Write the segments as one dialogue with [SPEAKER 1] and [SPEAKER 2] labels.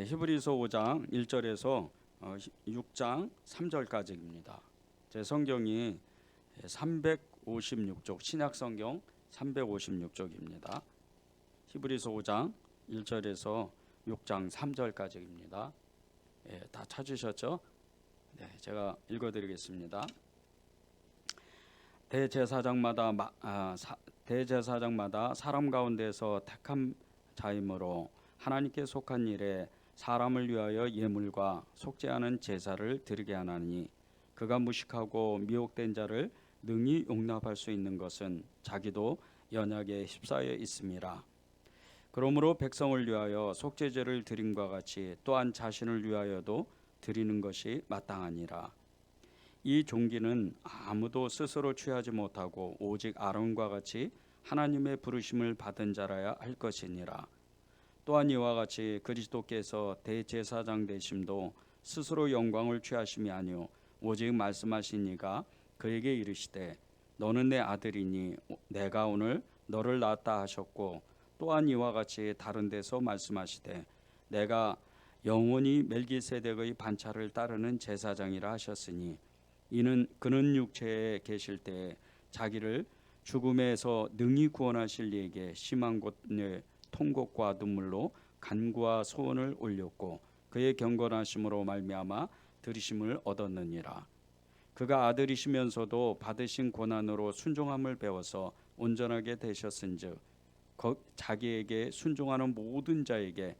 [SPEAKER 1] 히브리서 5장 1절에서 6장 3절까지입니다. 제 성경이 356쪽, 신약 성경 356쪽입니다. 히브리서 5장 1절에서 6장 3절까지입니다. 다 찾으셨죠? 네, 제가 읽어드리겠습니다. 대제사장마다 사람 가운데서 택한 자이므로 하나님께 속한 일에 사람을 위하여 예물과 속죄하는 제사를 드리게 하나니, 그가 무식하고 미혹된 자를 능히 용납할 수 있는 것은 자기도 연약에 휩싸여 있음이라. 그러므로 백성을 위하여 속죄제를 드림과 같이 또한 자신을 위하여도 드리는 것이 마땅하니라. 이 종기는 아무도 스스로 취하지 못하고 오직 아론과 같이 하나님의 부르심을 받은 자라야 할 것이니라. 또한 이와 같이 그리스도께서 대제사장 되심도 스스로 영광을 취하심이 아니요 오직 말씀하신 이가 그에게 이르시되 너는 내 아들이니 내가 오늘 너를 낳았다 하셨고, 또한 이와 같이 다른 데서 말씀하시되 내가 영원히 멜기세덱의 반차를 따르는 제사장이라 하셨으니, 이는 그는 육체에 계실 때에 자기를 죽음에서 능히 구원하실 이에게 심한 곳의 통곡과 눈물로 간구와 소원을 올렸고, 그의 경건하심으로 말미암아 들으심을 얻었느니라. 그가 아들이시면서도 받으신 고난으로 순종함을 배워서 온전하게 되셨은즉 자기에게 순종하는 모든 자에게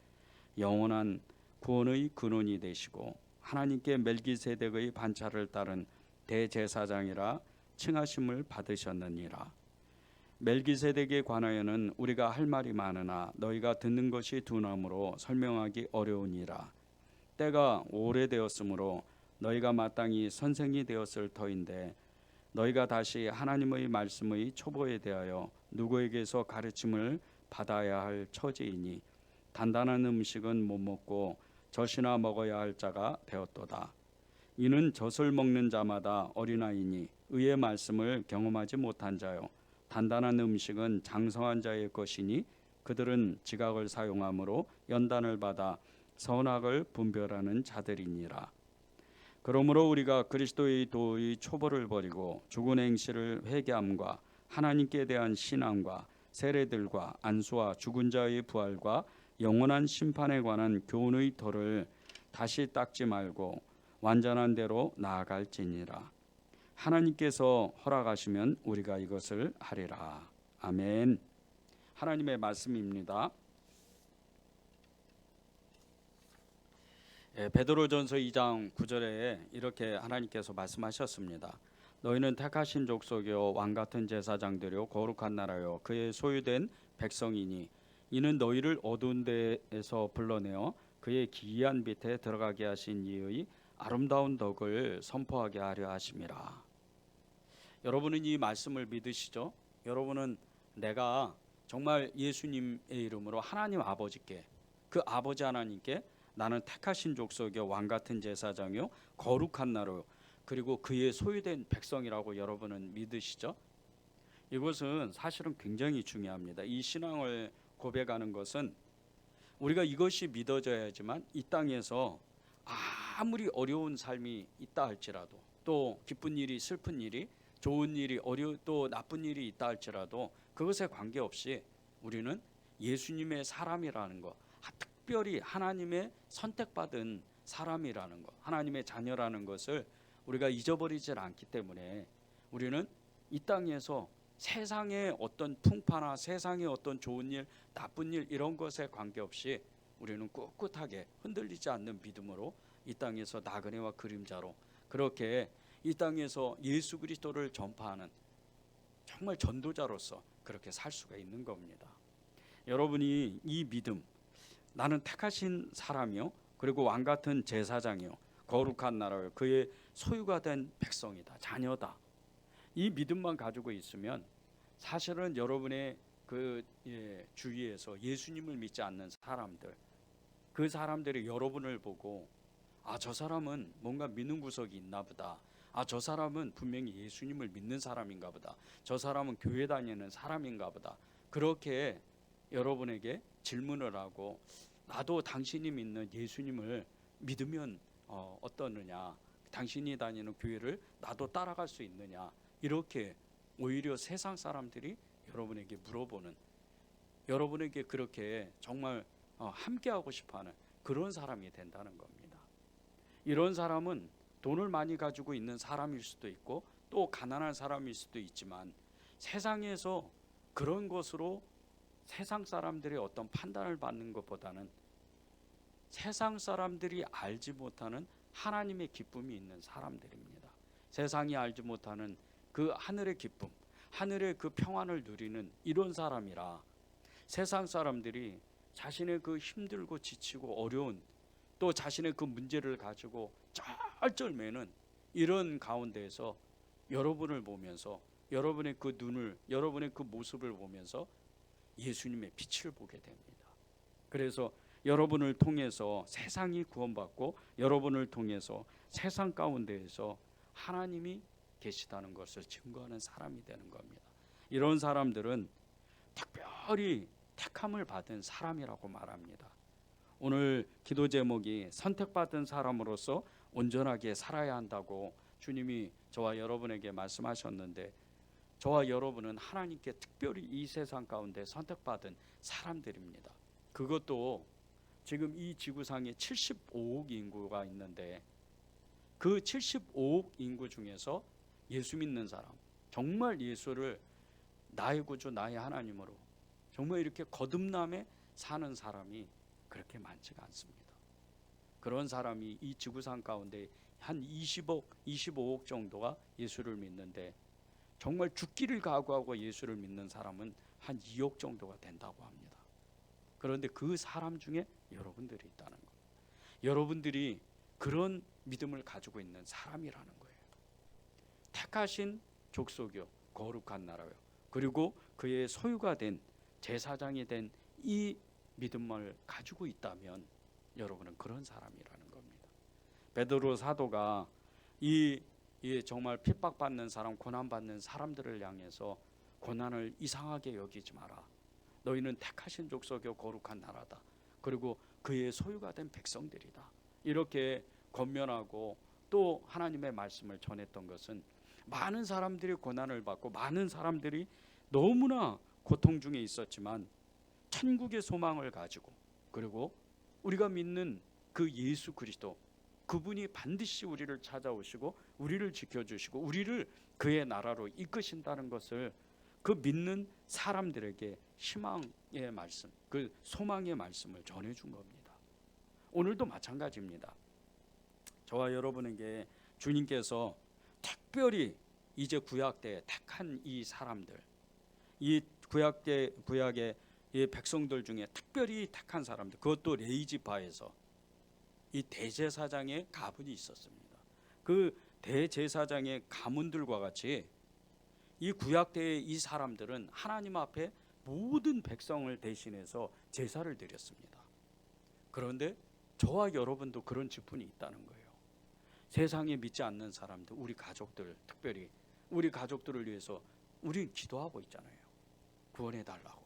[SPEAKER 1] 영원한 구원의 근원이 되시고 하나님께 멜기세덱의 반차를 따른 대제사장이라 칭하심을 받으셨느니라. 멜기세덱에 관하여는 우리가 할 말이 많으나 너희가 듣는 것이 둔함으로 설명하기 어려우니라. 때가 오래되었으므로 너희가 마땅히 선생이 되었을 터인데, 너희가 다시 하나님의 말씀의 초보에 대하여 누구에게서 가르침을 받아야 할 처지이니, 단단한 음식은 못 먹고 젖이나 먹어야 할 자가 되었도다. 이는 젖을 먹는 자마다 어린아이니 의의 말씀을 경험하지 못한 자요, 단단한 음식은 장성한 자의 것이니 그들은 지각을 사용함으로 연단을 받아 선악을 분별하는 자들이니라. 그러므로 우리가 그리스도의 도의 초보를 버리고 죽은 행실을 회개함과 하나님께 대한 신앙과 세례들과 안수와 죽은 자의 부활과 영원한 심판에 관한 교훈의 덫을 다시 닦지 말고 완전한 대로 나아갈지니라. 하나님께서 허락하시면 우리가 이것을 하리라. 아멘. 하나님의 말씀입니다. 베드로전서 2장 9절에 이렇게 하나님께서 말씀하셨습니다. 너희는 택하신 족속이요 왕같은 제사장들이요 거룩한 나라요 그의 소유된 백성이니, 이는 너희를 어두운 데에서 불러내어 그의 기이한 빛에 들어가게 하신 이의 아름다운 덕을 선포하게 하려 하심이라. 여러분은 이 말씀을 믿으시죠? 여러분은 내가 정말 예수님의 이름으로 하나님 아버지께, 그 아버지 하나님께 나는 택하신 족속이요 왕같은 제사장이요 거룩한 나라요 그리고 그의 소유된 백성이라고 여러분은 믿으시죠? 이것은 사실은 굉장히 중요합니다. 이 신앙을 고백하는 것은 우리가 이것이 믿어져야지만 이 땅에서 아무리 어려운 삶이 있다 할지라도, 또 기쁜 일이 슬픈 일이, 좋은 일이 또 나쁜 일이 있다 할지라도 그것에 관계없이 우리는 예수님의 사람이라는 것, 특별히 하나님의 선택받은 사람이라는 것, 하나님의 자녀라는 것을 우리가 잊어버리질 않기 때문에 우리는 이 땅에서 세상의 어떤 풍파나 세상의 어떤 좋은 일, 나쁜 일 이런 것에 관계없이 우리는 꿋꿋하게 흔들리지 않는 믿음으로 이 땅에서 나그네와 그림자로 그렇게 이 땅에서 예수 그리스도를 전파하는 정말 전도자로서 그렇게 살 수가 있는 겁니다. 여러분이 이 믿음, 나는 택하신 사람이요 그리고 왕같은 제사장이요 거룩한 나라요 그의 소유가 된 백성이다, 자녀다, 이 믿음만 가지고 있으면 사실은 여러분의 그 주위에서 예수님을 믿지 않는 사람들, 그 사람들이 여러분을 보고 저 사람은 뭔가 믿는 구석이 있나 보다, 저 사람은 분명히 예수님을 믿는 사람인가 보다, 저 사람은 교회 다니는 사람인가 보다, 그렇게 여러분에게 질문을 하고 나도 당신이 믿는 예수님을 믿으면 어떠느냐, 당신이 다니는 교회를 나도 따라갈 수 있느냐, 이렇게 오히려 세상 사람들이 여러분에게 물어보는, 여러분에게 그렇게 정말 함께하고 싶어하는 그런 사람이 된다는 겁니다. 이런 사람은 돈을 많이 가지고 있는 사람일 수도 있고 또 가난한 사람일 수도 있지만, 세상에서 그런 것으로 세상 사람들의 어떤 판단을 받는 것보다는 세상 사람들이 알지 못하는 하나님의 기쁨이 있는 사람들입니다. 세상이 알지 못하는 그 하늘의 기쁨, 하늘의 그 평안을 누리는 이런 사람이라, 세상 사람들이 자신의 그 힘들고 지치고 어려운, 또 자신의 그 문제를 가지고 쩔쩔매는 이런 가운데에서 여러분을 보면서, 여러분의 그 눈을, 여러분의 그 모습을 보면서 예수님의 빛을 보게 됩니다. 그래서 여러분을 통해서 세상이 구원받고 여러분을 통해서 세상 가운데에서 하나님이 계시다는 것을 증거하는 사람이 되는 겁니다. 이런 사람들은 특별히 택함을 받은 사람이라고 말합니다. 오늘 기도 제목이 선택받은 사람으로서 온전하게 살아야 한다고 주님이 저와 여러분에게 말씀하셨는데, 저와 여러분은 하나님께 특별히 이 세상 가운데 선택받은 사람들입니다. 그것도 지금 이 지구상에 75억 인구가 있는데, 그 75억 인구 중에서 예수 믿는 사람, 정말 예수를 나의 구주 나의 하나님으로 정말 이렇게 거듭남에 사는 사람이 그렇게 많지가 않습니다. 그런 사람이 이 지구상 가운데 한 20억, 25억 정도가 예수를 믿는데, 정말 죽기를 각오하고 예수를 믿는 사람은 한 2억 정도가 된다고 합니다. 그런데 그 사람 중에 여러분들이 있다는 거예요. 여러분들이 그런 믿음을 가지고 있는 사람이라는 거예요. 택하신 족속이요, 거룩한 나라요, 그리고 그의 소유가 된 제사장이 된 이 믿음을 가지고 있다면 여러분은 그런 사람이라는 겁니다. 베드로 사도가 이 정말 핍박받는 사람, 고난받는 사람들을 향해서 고난을 이상하게 여기지 마라. 너희는 택하신 족속이요 거룩한 나라다. 그리고 그의 소유가 된 백성들이다. 이렇게 권면하고 또 하나님의 말씀을 전했던 것은, 많은 사람들이 고난을 받고 많은 사람들이 너무나 고통 중에 있었지만 천국의 소망을 가지고, 그리고 우리가 믿는 그 예수 그리스도, 그분이 반드시 우리를 찾아오시고 우리를 지켜주시고 우리를 그의 나라로 이끄신다는 것을 그 믿는 사람들에게 희망의 말씀, 그 소망의 말씀을 전해준 겁니다. 오늘도 마찬가지입니다. 저와 여러분에게 주님께서 특별히 이제 구약 때 택한 이 사람들, 이 구약의 이 백성들 중에 특별히 택한 사람들, 그것도 레위지파에서 이 대제사장의 가문이 있었습니다. 그 대제사장의 가문들과 같이 이 구약 때의 이 사람들은 하나님 앞에 모든 백성을 대신해서 제사를 드렸습니다. 그런데 저와 여러분도 그런 직분이 있다는 거예요. 세상에 믿지 않는 사람들, 우리 가족들, 특별히 우리 가족들을 위해서 우리 기도하고 있잖아요. 구원해 달라고.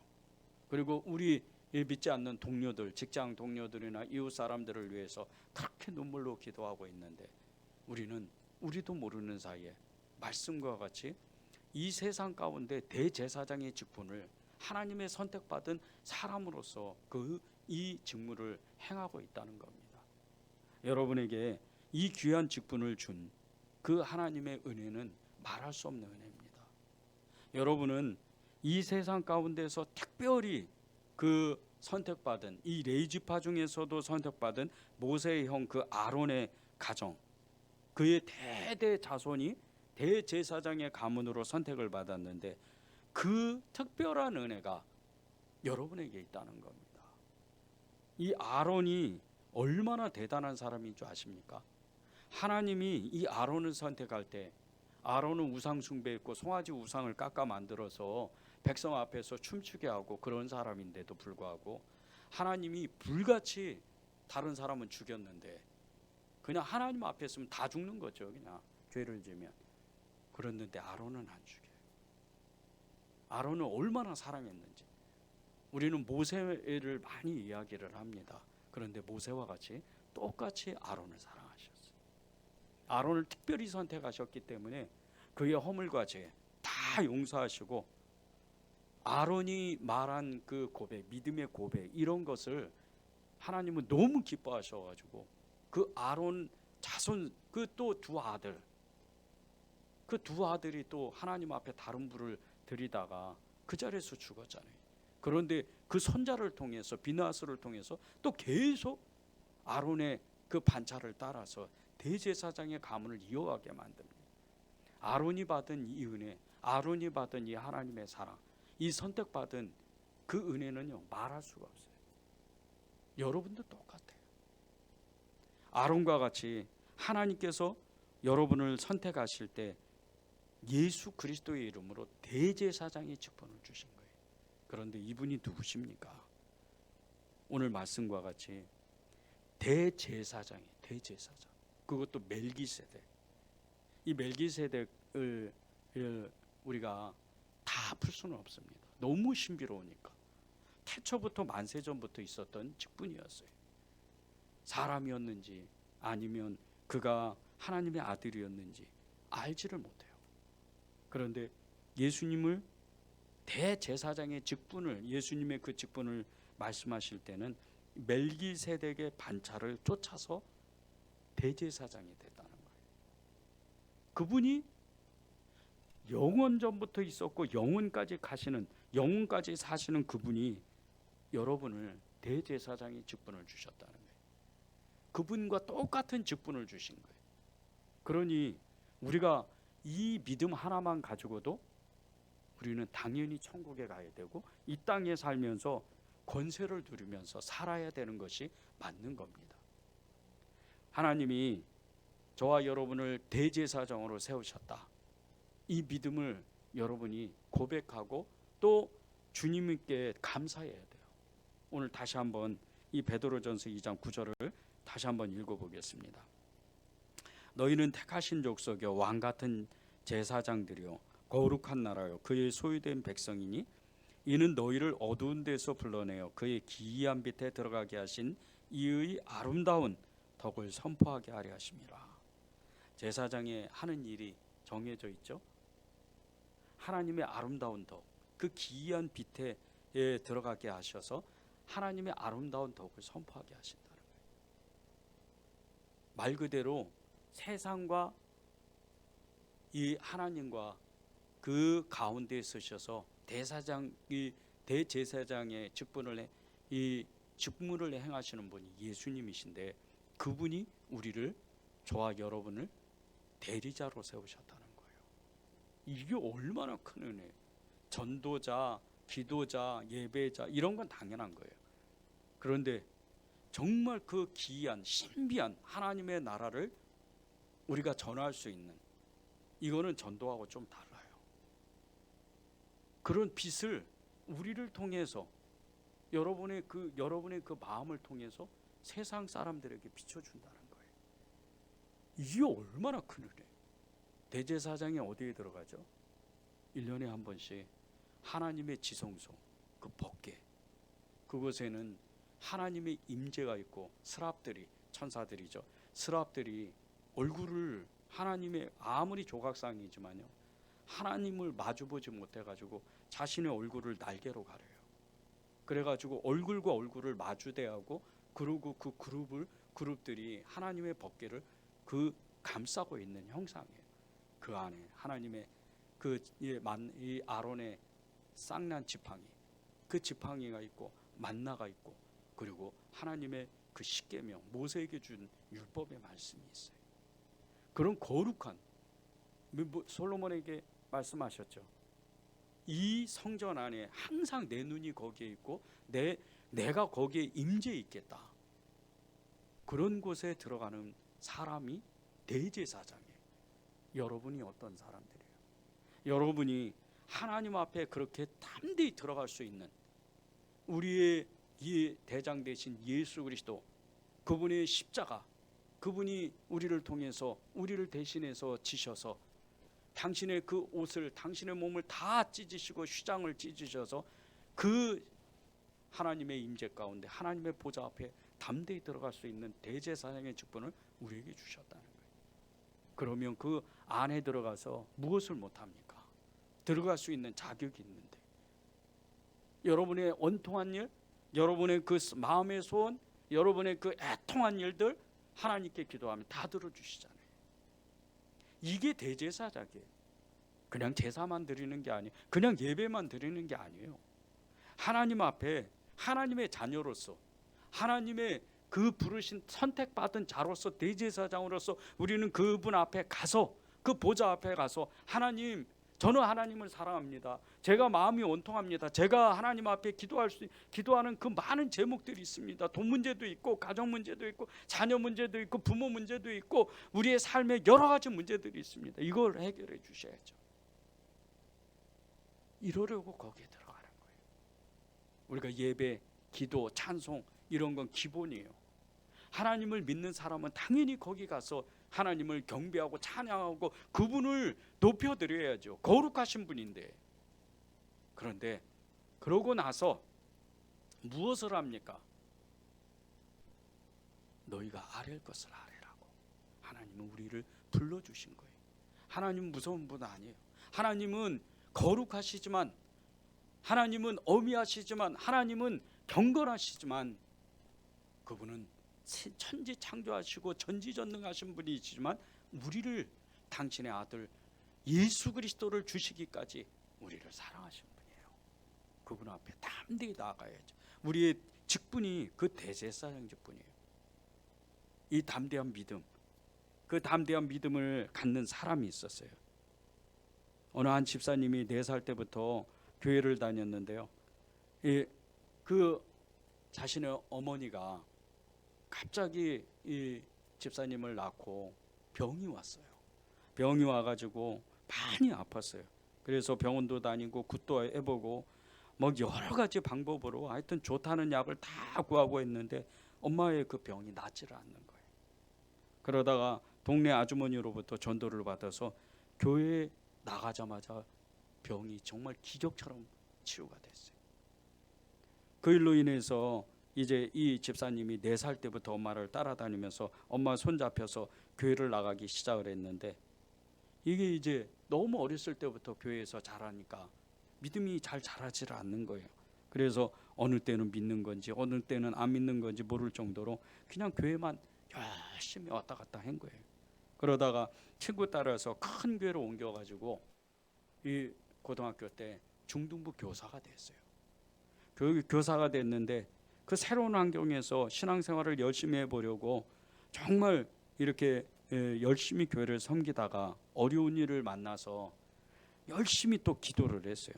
[SPEAKER 1] 그리고 우리 믿지 않는 동료들, 직장 동료들이나 이웃 사람들을 위해서 그렇게 눈물로 기도하고 있는데, 우리도 모르는 사이에 말씀과 같이 이 세상 가운데 대제사장의 직분을 하나님의 선택받은 사람으로서 이 직무를 행하고 있다는 겁니다. 여러분에게 이 귀한 직분을 준 그 하나님의 은혜는 말할 수 없는 은혜입니다. 여러분은 이 세상 가운데서 특별히 그 선택받은, 이 레위지파 중에서도 선택받은 모세의 형 그 아론의 가정, 그의 대대 자손이 대제사장의 가문으로 선택을 받았는데, 그 특별한 은혜가 여러분에게 있다는 겁니다. 이 아론이 얼마나 대단한 사람인 줄 아십니까? 하나님이 이 아론을 선택할 때, 아론은 우상 숭배했고 송아지 우상을 깎아 만들어서 백성 앞에서 춤추게 하고 그런 사람인데도 불구하고 하나님이 불같이 다른 사람은 죽였는데, 그냥 하나님 앞에 있으면 다 죽는 거죠. 그냥 죄를 지면. 그랬는데 아론은 안 죽여요. 아론은 얼마나 사랑했는지 우리는 모세를 많이 이야기를 합니다. 그런데 모세와 같이 똑같이 아론을 사랑하셨어요. 아론을 특별히 선택하셨기 때문에 그의 허물과 죄 다 용서하시고, 아론이 말한 그 고백, 믿음의 고백, 이런 것을 하나님은 너무 기뻐하셔가지고 그 아론 자손, 그 또 두 아들, 그 두 아들이 또 하나님 앞에 다른 불을 들이다가 그 자리에서 죽었잖아요. 그런데 그 손자를 통해서, 비느하스를 통해서 또 계속 아론의 그 반차를 따라서 대제사장의 가문을 이어가게 만듭니다. 아론이 받은 이 은혜, 아론이 받은 이 하나님의 사랑, 이 선택받은 그 은혜는요, 말할 수가 없어요. 여러분도 똑같아요. 아론과 같이 하나님께서 여러분을 선택하실 때 예수 그리스도의 이름으로 대제사장의 직분을 주신 거예요. 그런데 이분이 누구십니까? 오늘 말씀과 같이 대제사장이에요. 대제사장. 그것도 멜기세덱. 이 멜기세덱을 우리가 다 풀 수는 없습니다. 너무 신비로우니까. 태초부터 만세전부터 있었던 직분이었어요. 사람이었는지 아니면 그가 하나님의 아들이었는지 알지를 못해요. 그런데 예수님을 대제사장의 직분을, 예수님의 그 직분을 말씀하실 때는 멜기세덱의 반차를 쫓아서 대제사장이 됐다는 거예요. 그분이 영원전부터 있었고 영원까지 가시는, 영원까지 사시는 그분이 여러분을 대제사장의 직분을 주셨다는 거예요. 그분과 똑같은 직분을 주신 거예요. 그러니 우리가 이 믿음 하나만 가지고도 우리는 당연히 천국에 가야 되고 이 땅에 살면서 권세를 누리면서 살아야 되는 것이 맞는 겁니다. 하나님이 저와 여러분을 대제사장으로 세우셨다. 이 믿음을 여러분이 고백하고 또 주님께 감사해야 돼요. 오늘 다시 한번 이 베드로전서 2장 9절을 다시 한번 읽어보겠습니다. 너희는 택하신 족속이요 왕 같은 제사장들이요 거룩한 나라요 그의 소유된 백성이니 이는 너희를 어두운 데서 불러내어 그의 기이한 빛에 들어가게 하신 이의 아름다운 덕을 선포하게 하려 하심이라. 제사장의 하는 일이 정해져 있죠. 하나님의 아름다운 덕, 그 기이한 빛에 들어가게 하셔서 하나님의 아름다운 덕을 선포하게 하신다는 거예요. 말 그대로 세상과 이 하나님과 그 가운데에 서셔서 대제사장의 직분을 이 직무를 행하시는 분이 예수님이신데 그분이 우리를, 저와 여러분을 대리자로 세우셨다는 거예요. 이게 얼마나 큰 은혜예요. 전도자, 기도자, 예배자 이런 건 당연한 거예요. 그런데 정말 그 기이한 신비한 하나님의 나라를 우리가 전할 수 있는, 이거는 전도하고 좀 달라요. 그런 빛을 우리를 통해서 여러분의 그 마음을 통해서 세상 사람들에게 비춰준다는 거예요. 이게 얼마나 큰 은혜. 대제사장이 어디에 들어가죠? 1년에 한 번씩 하나님의 지성소, 그 법궤, 그곳에는 하나님의 임재가 있고 스랍들이, 천사들이죠, 스랍들이 얼굴을, 하나님의 아무리 조각상이지만요 하나님을 마주보지 못해가지고 자신의 얼굴을 날개로 가려요. 그래가지고 얼굴과 얼굴을 마주대하고, 그리고 그 그룹들이 하나님의 법궤를 그 감싸고 있는 형상이에요. 그 안에 하나님의 이 아론의 쌍난 지팡이, 그 지팡이가 있고 만나가 있고, 그리고 하나님의 그 십계명, 모세에게 준 율법의 말씀이 있어요. 그런 거룩한, 솔로몬에게 말씀하셨죠. 이 성전 안에 항상 내 눈이 거기에 있고 내가 거기에 임재해 있겠다. 그런 곳에 들어가는 사람이 대제사장이에요. 여러분이 어떤 사람들이에요? 여러분이 하나님 앞에 그렇게 담대히 들어갈 수 있는 우리의 이 대장 되신 예수 그리스도, 그분의 십자가, 그분이 우리를 통해서, 우리를 대신해서 지셔서 당신의 그 옷을, 당신의 몸을 다 찢으시고 휘장을 찢으셔서 그 하나님의 임재 가운데, 하나님의 보좌 앞에 담대히 들어갈 수 있는 대제사장의 직분을 우리에게 주셨다는 거예요. 그러면 그 안에 들어가서 무엇을 못합니까? 들어갈 수 있는 자격이 있는데, 여러분의 원통한 일, 여러분의 그 마음의 소원, 여러분의 그 애통한 일들 하나님께 기도하면 다 들어주시잖아요. 이게 대제사장이에요. 그냥 제사만 드리는 게 아니에요. 그냥 예배만 드리는 게 아니에요. 하나님 앞에 하나님의 자녀로서, 하나님의 그 부르신 선택받은 자로서, 대제사장으로서 우리는 그분 앞에 가서, 그 보좌 앞에 가서, 하나님, 저는 하나님을 사랑합니다. 제가 마음이 원통합니다. 제가 하나님 앞에 기도하는 그 많은 제목들이 있습니다. 돈 문제도 있고, 가정 문제도 있고, 자녀 문제도 있고, 부모 문제도 있고, 우리의 삶에 여러 가지 문제들이 있습니다. 이걸 해결해 주셔야죠. 이러려고 거기에 들어가는 거예요. 우리가 예배, 기도, 찬송 이런 건 기본이에요. 하나님을 믿는 사람은 당연히 거기 가서 하나님을 경배하고 찬양하고 그분을 높여드려야죠. 거룩하신 분인데. 그런데 그러고 나서 무엇을 합니까? 너희가 아랠 것을 아뢰라고 하나님은 우리를 불러주신 거예요. 하나님은 무서운 분 아니에요. 하나님은 거룩하시지만, 하나님은 어미하시지만, 하나님은 경건하시지만, 그분은 천지 창조하시고 전지전능하신 분이시지만 우리를, 당신의 아들 예수 그리스도를 주시기까지 우리를 사랑하신 분이에요. 그분 앞에 담대히 나아가야죠. 우리의 직분이 그 대제사장 직분이에요. 이 담대한 믿음, 그 담대한 믿음을 갖는 사람이 있었어요. 어느 한 집사님이 4살 때부터 교회를 다녔는데요, 그 자신의 어머니가 갑자기 이 집사님을 낳고 병이 왔어요. 병이 와가지고 많이 아팠어요. 그래서 병원도 다니고 굿도 해보고 뭐 여러 가지 방법으로 하여튼 좋다는 약을 다 구하고 했는데 엄마의 그 병이 낫지를 않는 거예요. 그러다가 동네 아주머니로부터 전도를 받아서 교회에 나가자마자 병이 정말 기적처럼 치유가 됐어요. 그 일로 인해서 이제 이 집사님이 4살 때부터 엄마를 따라다니면서 엄마 손잡혀서 교회를 나가기 시작을 했는데, 이게 이제 너무 어렸을 때부터 교회에서 자라니까 믿음이 잘 자라지를 않는 거예요. 그래서 어느 때는 믿는 건지 어느 때는 안 믿는 건지 모를 정도로 그냥 교회만 열심히 왔다 갔다 한 거예요. 그러다가 친구 따라서 큰 교회로 옮겨가지고 이 고등학교 때 중등부 교사가 됐어요. 교사가 됐는데 그 새로운 환경에서 신앙생활을 열심히 해보려고 정말 이렇게 열심히 교회를 섬기다가 어려운 일을 만나서 열심히 또 기도를 했어요.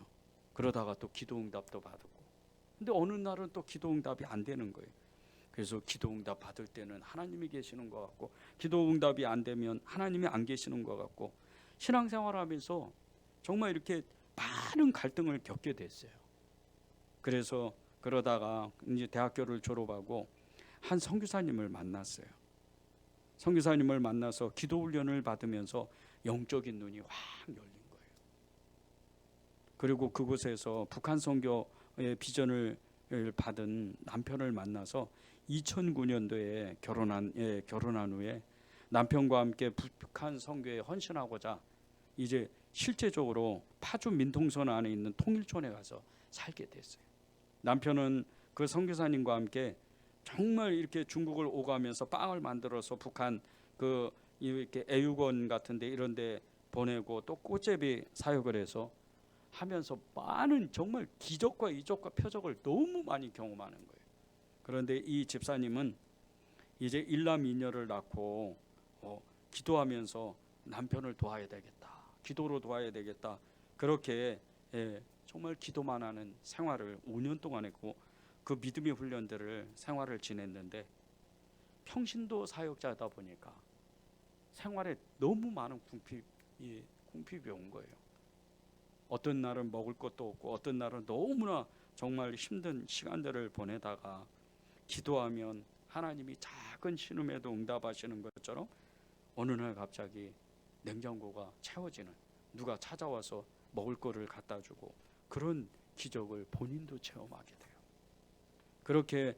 [SPEAKER 1] 그러다가 또 기도응답도 받았고, 근데 어느 날은 또 기도응답이 안 되는 거예요. 그래서 기도응답 받을 때는 하나님이 계시는 것 같고, 기도응답이 안 되면 하나님이 안 계시는 것 같고, 신앙생활하면서 정말 이렇게 많은 갈등을 겪게 됐어요. 그래서 그러다가 이제 대학교를 졸업하고 한 선교사님을 만났어요. 선교사님을 만나서 기도 훈련을 받으면서 영적인 눈이 확 열린 거예요. 그리고 그곳에서 북한 선교의 비전을 받은 남편을 만나서 2009년도에 결혼한 후에 남편과 함께 북한 선교에 헌신하고자 이제 실제적으로 파주 민통선 안에 있는 통일촌에 가서 살게 됐어요. 남편은 그 선교사님과 함께 정말 이렇게 중국을 오가면서 빵을 만들어서 북한 그 이렇게 애육원 같은데 이런데 보내고 또 꽃제비 사역을 해서 하면서 많은 정말 기적과 이적과 표적을 너무 많이 경험하는 거예요. 그런데 이 집사님은 이제 일남 이녀를 낳고 기도하면서 남편을 도와야 되겠다, 기도로 도와야 되겠다, 그렇게 정말 기도만 하는 생활을 5년 동안 했고, 그 믿음의 훈련들을 생활을 지냈는데, 평신도 사역자다 보니까 생활에 너무 많은 궁핍이 온 거예요. 어떤 날은 먹을 것도 없고, 어떤 날은 너무나 정말 힘든 시간들을 보내다가 기도하면 하나님이 작은 신음에도 응답하시는 것처럼 어느 날 갑자기 냉장고가 채워지는, 누가 찾아와서 먹을 거를 갖다 주고, 그런 기적을 본인도 체험하게 돼요. 그렇게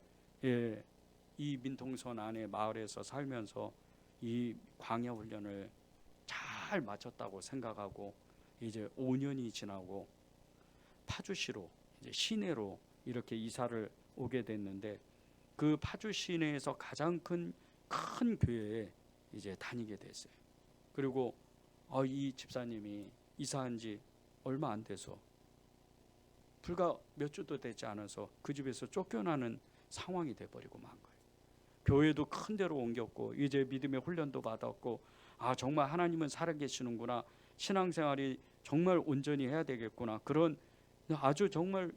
[SPEAKER 1] 이 민통선 안에 마을에서 살면서 이 광야 훈련을 잘 마쳤다고 생각하고 이제 5년이 지나고 파주시로 이제 시내로 이렇게 이사를 오게 됐는데 그 파주 시내에서 가장 큰 교회에 이제 다니게 됐어요. 그리고 이 집사님이 이사한 지 얼마 안 돼서 불과 몇 주도 되지 않아서 그 집에서 쫓겨나는 상황이 돼버리고 만 거예요. 교회도 큰 데로 옮겼고 이제 믿음의 훈련도 받았고 정말 하나님은 살아계시는구나, 신앙생활이 정말 온전히 해야 되겠구나, 그런 아주 정말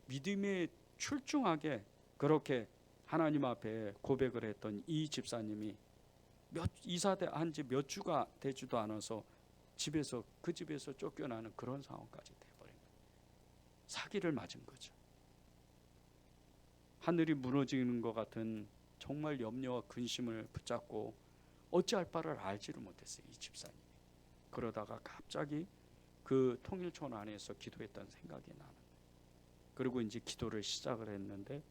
[SPEAKER 1] 믿음에 출중하게 그렇게 하나님 앞에 고백을 했던 이 집사님이 이사한 지 몇 주가 되지도 않아서 그 집에서 쫓겨나는 그런 상황까지 돼버린 거예요. 사기를 맞은 거죠. 하늘이 무너지는 것 같은 정말 염려와 근심을 붙잡고 어찌할 바를 알지를 못했어요, 이 집사님이. 그러다가 갑자기 그 통일촌 안에서 기도했던 생각이 나는 거예요. 그리고 이제 기도를 시작을 했는데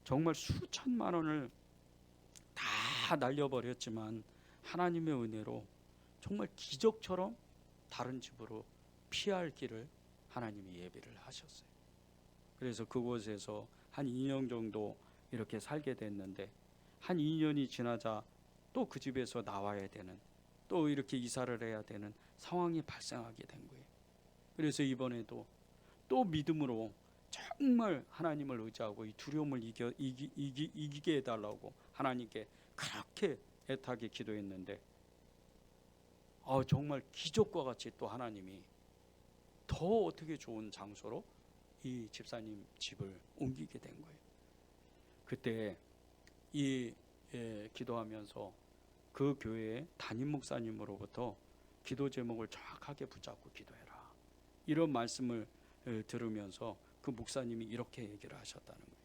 [SPEAKER 1] 정말 수천만 원을 다 날려버렸지만 하나님의 은혜로 정말 기적처럼 다른 집으로 피할 길을 하나님이 예비를 하셨어요. 그래서 그곳에서 한 2년 정도 이렇게 살게 됐는데 한 2년이 지나자 또 그 집에서 나와야 되는, 또 이렇게 이사를 해야 되는 상황이 발생하게 된 거예요. 그래서 이번에도 또 믿음으로 정말 하나님을 의지하고 이 두려움을 이기게 해달라고 하나님께 그렇게 애타게 기도했는데 정말 기적과 같이 또 하나님이 더 어떻게 좋은 장소로 이 집사님 집을 옮기게 된 거예요. 그때 기도하면서 그 교회의 담임 목사님으로부터 기도 제목을 정확하게 붙잡고 기도해라, 이런 말씀을 들으면서 그 목사님이 이렇게 얘기를 하셨다는 거예요.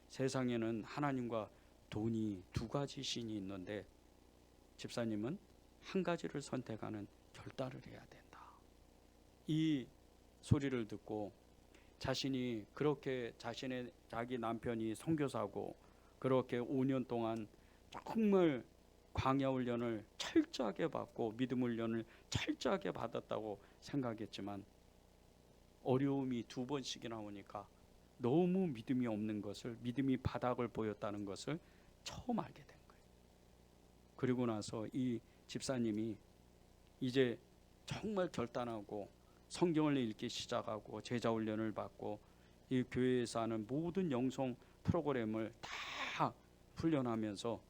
[SPEAKER 1] 세상에는 하나님과 돈이 두 가지 신이 있는데 집사님은 한 가지를 선택하는 결단을 해야 된다. 이 소리를 듣고 자신이 그렇게 자기 남편이 선교사고 그렇게 5년 동안 정말 광야 훈련을 철저하게 받고 믿음 훈련을 철저하게 받았다고 생각했지만 어려움이 2번씩이나 오니까 너무 믿음이 없는 것을, 믿음이 바닥을 보였다는 것을 처음 알게 된 거예요. 그리고 나서 이 집사님이 이제 정말 결단하고 성경을 읽기 시작하고 제자 훈련을 받고 이 교회에서 하는 모든 영성 프로그램을 다 훈련하면서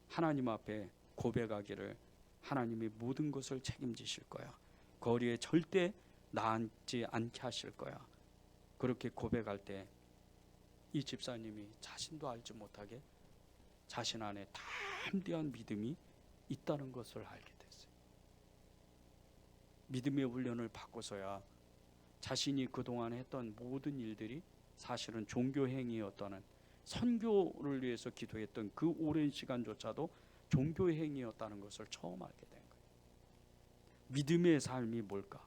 [SPEAKER 1] 하나님 앞에 고백하기를 하나님이 모든 것을 책임지실 거야, 거리에 절대 나앉지 않게 하실 거야, 그렇게 고백할 때 이 집사님이 자신도 알지 못하게 자신 안에 담대한 믿음이 있다는 것을 알게 됐어요. 믿음의 훈련을 받고서야 자신이 그동안 했던 모든 일들이 사실은 종교 행위였다는, 선교를 위해서 기도했던 그 오랜 시간조차도 종교 행위였다는 것을 처음 알게 된 거예요. 믿음의 삶이 뭘까?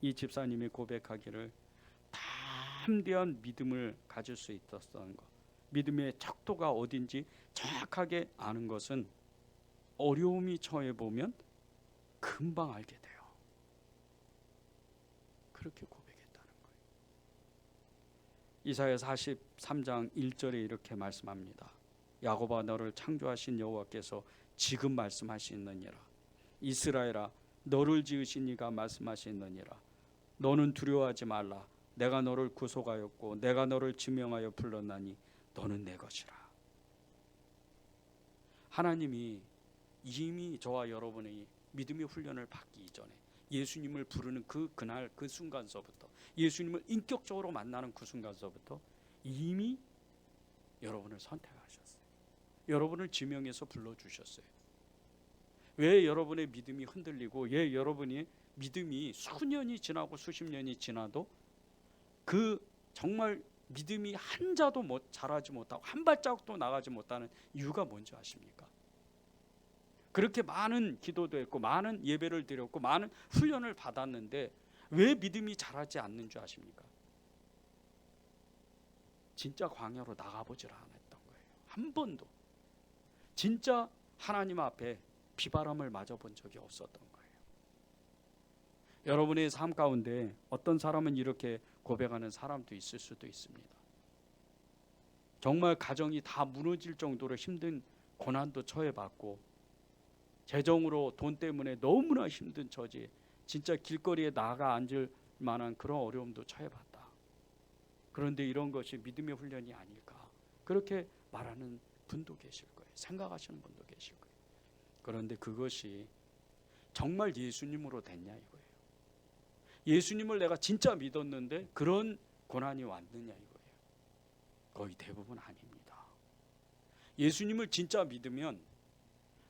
[SPEAKER 1] 이 집사님이 고백하기를 담대한 믿음을 가질 수 있었던 것, 믿음의 척도가 어딘지 정확하게 아는 것은 어려움이 처해 보면 금방 알게 돼요. 그렇게 고백했다는 거예요. 이사야 43장 1절에 이렇게 말씀합니다. 야곱아, 너를 창조하신 여호와께서 지금 말씀하시느니라. 이스라엘아, 너를 지으신 이가 말씀하시느니라. 너는 두려워하지 말라. 내가 너를 구속하였고 내가 너를 지명하여 불렀나니 너는 내 것이라. 하나님이 이미 저와 여러분의 믿음의 훈련을 받기 이전에 예수님을 부르는 그날 그 순간서부터, 예수님을 인격적으로 만나는 그 순간서부터 이미 여러분을 선택하셨어요. 여러분을 지명해서 불러주셨어요. 왜 여러분의 믿음이 흔들리고 왜 여러분의 믿음이 수년이 지나고 수십 년이 지나도 그 정말 믿음이 한 자도 자라지 못하고 한 발자국도 나가지 못하는 이유가 뭔지 아십니까? 그렇게 많은 기도도 했고 많은 예배를 드렸고 많은 훈련을 받았는데 왜 믿음이 자라지 않는 줄 아십니까? 진짜 광야로 나가보질 않았던 거예요. 한 번도 진짜 하나님 앞에 비바람을 맞아본 적이 없었던 거예요. 여러분의 삶 가운데 어떤 사람은 이렇게 고백하는 사람도 있을 수도 있습니다. 정말 가정이 다 무너질 정도로 힘든 고난도 처해봤고, 재정으로 돈 때문에 너무나 힘든 처지, 진짜 길거리에 나가 앉을 만한 그런 어려움도 처해봤다. 그런데 이런 것이 믿음의 훈련이 아닐까, 그렇게 말하는 분도 계실 거예요. 생각하시는 분도 계실 거예요. 그런데 그것이 정말 예수님으로 됐냐 이거예요. 예수님을 내가 진짜 믿었는데 그런 고난이 왔느냐 이거예요. 거의 대부분 아닙니다. 예수님을 진짜 믿으면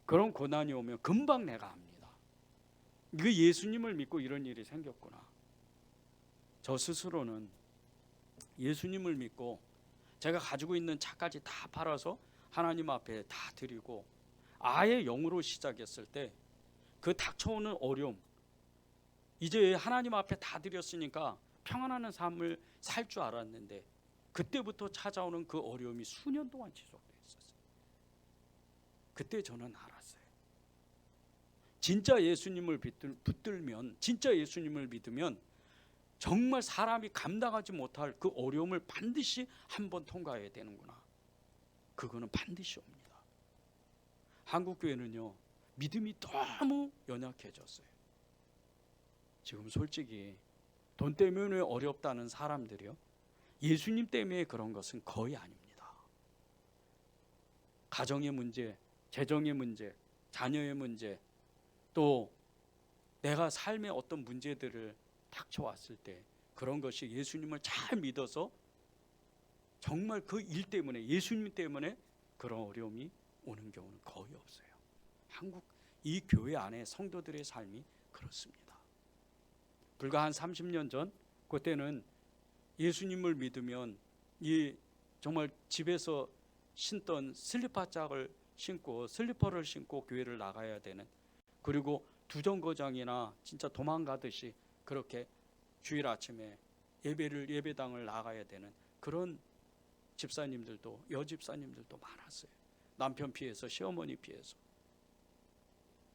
[SPEAKER 1] 그런 고난이 오면 금방 내가 압니다. 그 예수님을 믿고 이런 일이 생겼구나. 저 스스로는 예수님을 믿고 제가 가지고 있는 차까지 다 팔아서 하나님 앞에 다 드리고 아예 영으로 시작했을 때 그 닥쳐오는 어려움, 이제 하나님 앞에 다 드렸으니까 평안한 삶을 살 줄 알았는데 그때부터 찾아오는 그 어려움이 수년 동안 지속되어 있었어요. 그때 저는 알았어요. 진짜 예수님을 붙들면, 진짜 예수님을 믿으면 정말 사람이 감당하지 못할 그 어려움을 반드시 한번 통과해야 되는구나. 그거는 반드시 옵니다. 한국교회는요, 믿음이 너무 연약해졌어요. 지금 솔직히 돈 때문에 어렵다는 사람들이요, 예수님 때문에 그런 것은 거의 아닙니다. 가정의 문제, 재정의 문제, 자녀의 문제, 또 내가 삶의 어떤 문제들을 닥쳐왔을 때 그런 것이 예수님을 잘 믿어서 정말 그 일 때문에, 예수님 때문에 그런 어려움이 오는 경우는 거의 없어요. 한국 이 교회 안에 성도들의 삶이 그렇습니다. 불과 한 30년 전, 그때는 예수님을 믿으면 이 정말 집에서 신던 슬리퍼짝을 신고, 슬리퍼를 신고 교회를 나가야 되는, 그리고 두정거장이나 진짜 도망가듯이 그렇게 주일 아침에 예배당을 나가야 되는 그런 집사님들도, 여집사님들도 많았어요. 남편 피해서, 시어머니 피해서.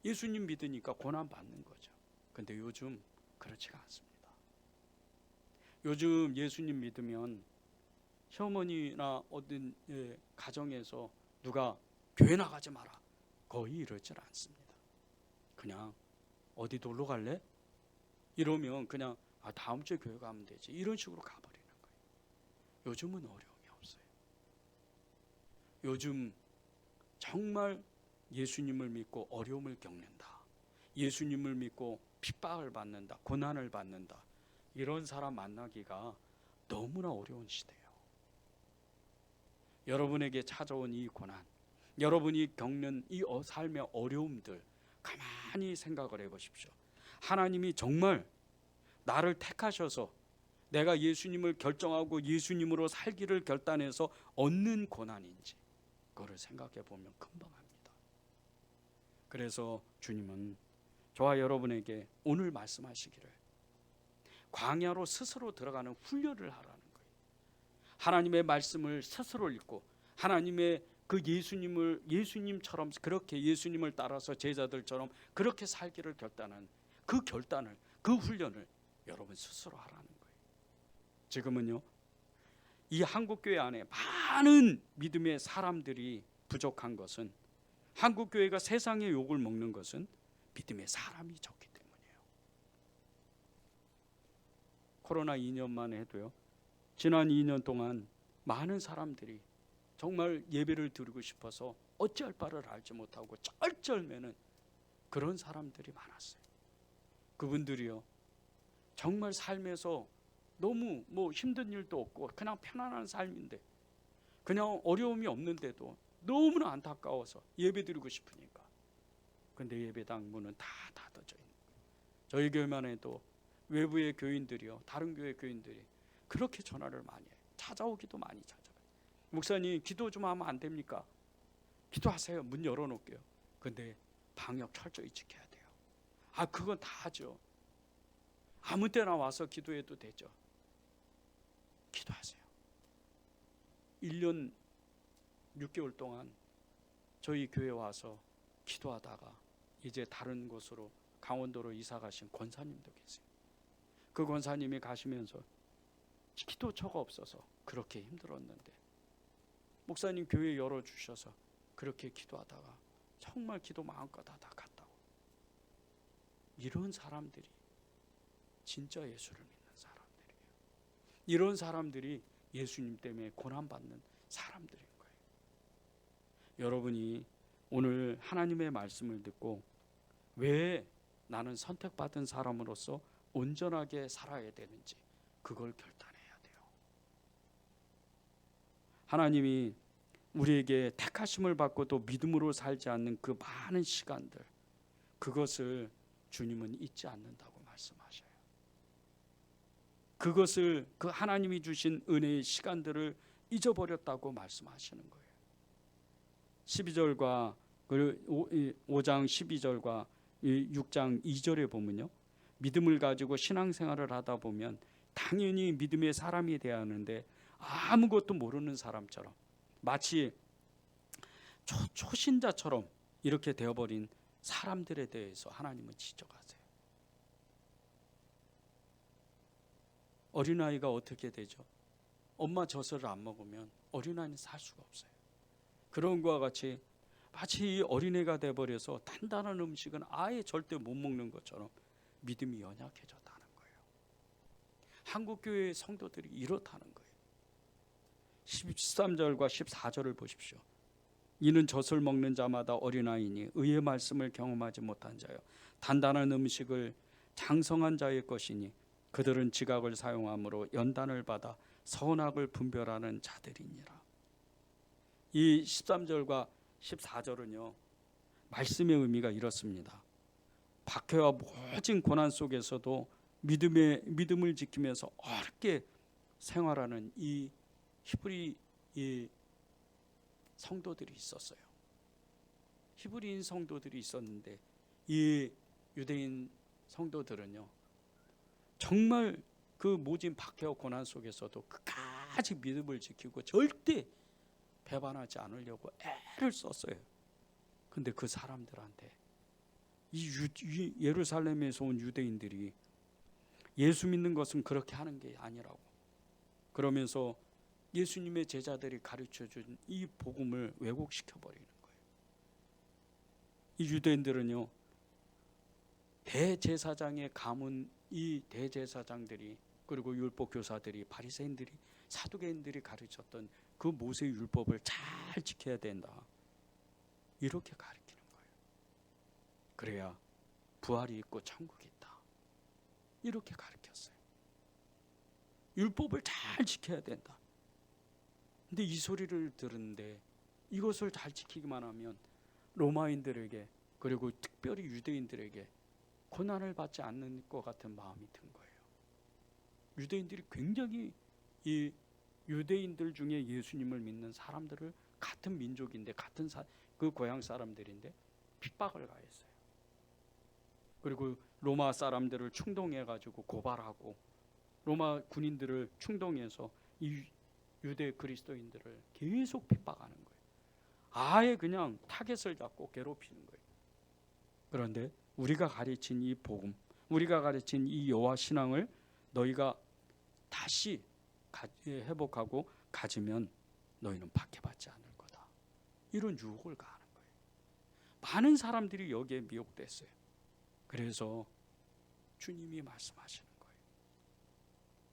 [SPEAKER 1] 예수님 믿으니까 고난 받는 거죠. 근데 요즘 그렇지가 않습니다. 요즘 예수님 믿으면 시어머니나 어떤 가정에서 누가 교회 나가지 마라, 거의 이러질 않습니다. 그냥 어디 놀러 갈래? 이러면 그냥 다음 주에 교회 가면 되지, 이런 식으로 가버리는 거예요. 요즘은 어려움이 없어요. 요즘 정말 예수님을 믿고 어려움을 겪는다, 예수님을 믿고 핍박을 받는다, 고난을 받는다, 이런 사람 만나기가 너무나 어려운 시대예요. 여러분에게 찾아온 이 고난, 여러분이 겪는 이 삶의 어려움들 가만히 생각을 해보십시오. 하나님이 정말 나를 택하셔서 내가 예수님을 결정하고 예수님으로 살기를 결단해서 얻는 고난인지, 그거를 생각해 보면 금방 합니다. 그래서 주님은 저와 여러분에게 오늘 말씀하시기를 광야로 스스로 들어가는 훈련을 하라는 거예요. 하나님의 말씀을 스스로 읽고 하나님의 그 예수님처럼 그렇게 예수님을 따라서 제자들처럼 그렇게 살기를 결단한 그 결단을, 그 훈련을 여러분 스스로 하라는 거예요. 지금은요, 이 한국교회 안에 많은 믿음의 사람들이 부족한 것은, 한국교회가 세상의 욕을 먹는 것은 믿음의 사람이 적기 때문이에요. 코로나 2년만 해도요, 지난 2년 동안 많은 사람들이 정말 예배를 드리고 싶어서 어찌할 바를 알지 못하고 쩔쩔매는 그런 사람들이 많았어요. 그분들이요, 정말 삶에서 너무 힘든 일도 없고 그냥 편안한 삶인데, 그냥 어려움이 없는데도 너무나 안타까워서 예배 드리고 싶으니까. 근데 예배당 문은 다 닫아져 있는 거예요. 저희 교회만 해도 외부의 교인들이요, 다른 교회 교인들이 그렇게 전화를 많이 해요. 찾아오기도 많이 찾아가요. 목사님 기도 좀 하면 안 됩니까? 기도하세요. 문 열어놓을게요. 근데 방역 철저히 지켜야 돼요. 그건 다 하죠. 아무 때나 와서 기도해도 되죠. 기도하세요. 1년 6개월 동안 저희 교회 와서 기도하다가 이제 다른 곳으로 강원도로 이사 가신 권사님도 계세요. 그 권사님이 가시면서 기도처가 없어서 그렇게 힘들었는데 목사님 교회 열어주셔서 그렇게 기도하다가 정말 기도 마음껏 하다 갔다고. 이런 사람들이 진짜 예수를 믿는 사람들이에요. 이런 사람들이 예수님 때문에 고난받는 사람들인 거예요. 여러분이 오늘 하나님의 말씀을 듣고 왜 나는 선택받은 사람으로서 온전하게 살아야 되는지 그걸 결단해야 돼요. 하나님이 우리에게 택하심을 받고 또 믿음으로 살지 않는 그 많은 시간들, 그것을 주님은 잊지 않는다고 말씀하셔요. 그것을 그 하나님이 주신 은혜의 시간들을 잊어버렸다고 말씀하시는 거예요. 12절과 5장 12절과 6장 2절에 보면요, 믿음을 가지고 신앙생활을 하다 보면 당연히 믿음의 사람이 되어야 하는데 아무것도 모르는 사람처럼 마치 초신자처럼 이렇게 되어버린 사람들에 대해서 하나님은 지적하세요. 어린아이가 어떻게 되죠? 엄마 젖을 안 먹으면 어린아이는 살 수가 없어요. 그런 것과 같이 마치 어린애가 돼버려서 단단한 음식은 아예 절대 못 먹는 것처럼 믿음이 연약해졌다는 거예요. 한국교회 성도들이 이렇다는 거예요. 13절과 14절을 보십시오. 이는 젖을 먹는 자마다 어린아이니 의의 말씀을 경험하지 못한 자요, 단단한 음식을 장성한 자의 것이니 그들은 지각을 사용함으로 연단을 받아 선악을 분별하는 자들이니라. 이 13절과 14절은요, 말씀의 의미가 이렇습니다. 박해와 모진 고난 속에서도 믿음을 지키면서 어렵게 생활하는 이 히브리 성도들이 있었어요. 히브리인 성도들이 있었는데 이 유대인 성도들은요, 정말 그 모진 박해와 고난 속에서도 끝까지 믿음을 지키고 절대 배반하지 않으려고 애를 썼어요. 근데 그 사람들한테 이 예루살렘에서 온 유대인들이 예수 믿는 것은 그렇게 하는 게 아니라고 그러면서 예수님의 제자들이 가르쳐준 이 복음을 왜곡시켜 버리는 거예요. 이 유대인들은요, 대제사장의 가문, 이 대제사장들이 그리고 율법 교사들이, 바리새인들이, 사두개인들이 가르쳤던 그 모세 율법을 잘 지켜야 된다, 이렇게 가르치는 거예요. 그래야 부활이 있고 천국이 있다, 이렇게 가르쳤어요. 율법을 잘 지켜야 된다. 근데 이 소리를 들었는데 이것을 잘 지키기만 하면 로마인들에게 그리고 특별히 유대인들에게 고난을 받지 않는 것 같은 마음이 든 거예요. 유대인들이 굉장히 이 유대인들 중에 예수님을 믿는 사람들을 같은 민족인데 같은 그 고향 사람들인데 핍박을 가했어요. 그리고 로마 사람들을 충동해가지고 고발하고 로마 군인들을 충동해서 이 유대 그리스도인들을 계속 핍박하는 거예요. 아예 그냥 타겟을 잡고 괴롭히는 거예요. 그런데 우리가 가르친 이 복음, 우리가 가르친 이 여호와 신앙을 너희가 다시 회복하고 가지면 너희는 박해받지 않을 거다, 이런 유혹을 가하는 거예요. 많은 사람들이 여기에 미혹됐어요. 그래서 주님이 말씀하시는 거예요.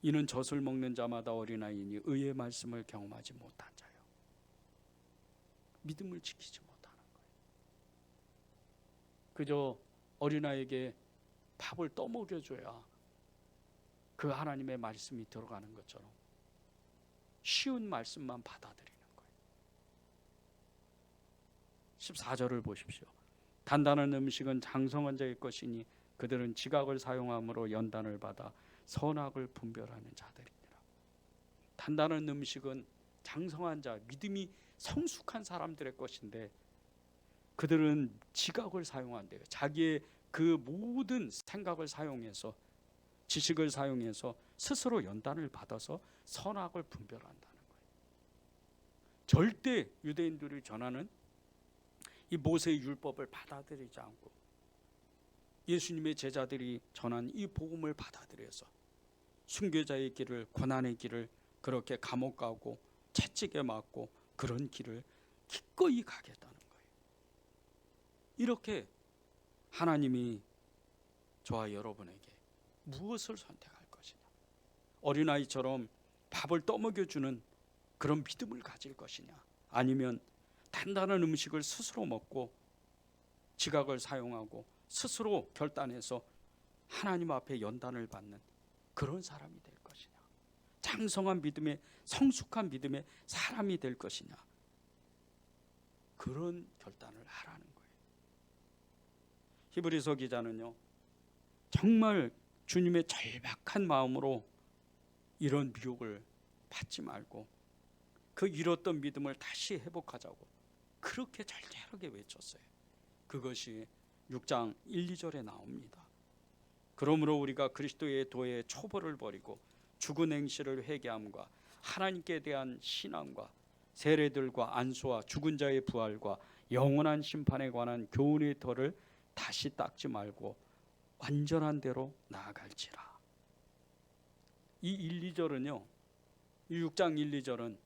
[SPEAKER 1] 이는 젖을 먹는 자마다 어린아이니 의의 말씀을 경험하지 못한 자요, 믿음을 지키지 못하는 거예요. 그저 어린아이에게 밥을 떠먹여줘야 그 하나님의 말씀이 들어가는 것처럼 쉬운 말씀만 받아들이는 거예요. 14절을 보십시오. 단단한 음식은 장성한 자의 것이니 그들은 지각을 사용함으로 연단을 받아 선악을 분별하는 자들이니라. 단단한 음식은 장성한 자, 믿음이 성숙한 사람들의 것인데 그들은 지각을 사용한대요. 자기의 그 모든 생각을 사용해서, 지식을 사용해서 스스로 연단을 받아서 선악을 분별한다는 거예요. 절대 유대인들이 전하는 이 모세의 율법을 받아들이지 않고 예수님의 제자들이 전한 이 복음을 받아들여서 순교자의 길을, 고난의 길을 그렇게 감옥 가고 채찍에 맞고 그런 길을 기꺼이 가겠다는 거예요. 이렇게 하나님이 저와 여러분에게 무엇을 선택할 것이냐, 어린아이처럼 밥을 떠먹여주는 그런 믿음을 가질 것이냐, 아니면 단단한 음식을 스스로 먹고 지각을 사용하고 스스로 결단해서 하나님 앞에 연단을 받는 그런 사람이 될 것이냐, 장성한 믿음의, 성숙한 믿음의 사람이 될 것이냐, 그런 결단을 하라는 거예요. 히브리서 기자는요, 정말 주님의 절박한 마음으로 이런 미혹을 받지 말고 그 잃었던 믿음을 다시 회복하자고 그렇게 절절하게 외쳤어요. 그것이 6장 1, 2절에 나옵니다. 그러므로 우리가 그리스도의 도의 초보를 버리고 죽은 행실을 회개함과 하나님께 대한 신앙과 세례들과 안수와 죽은 자의 부활과 영원한 심판에 관한 교훈의 털을 다시 닦지 말고 완전한 대로 나아갈지라. 이 1, 2절은요, 이 6장 1, 2절은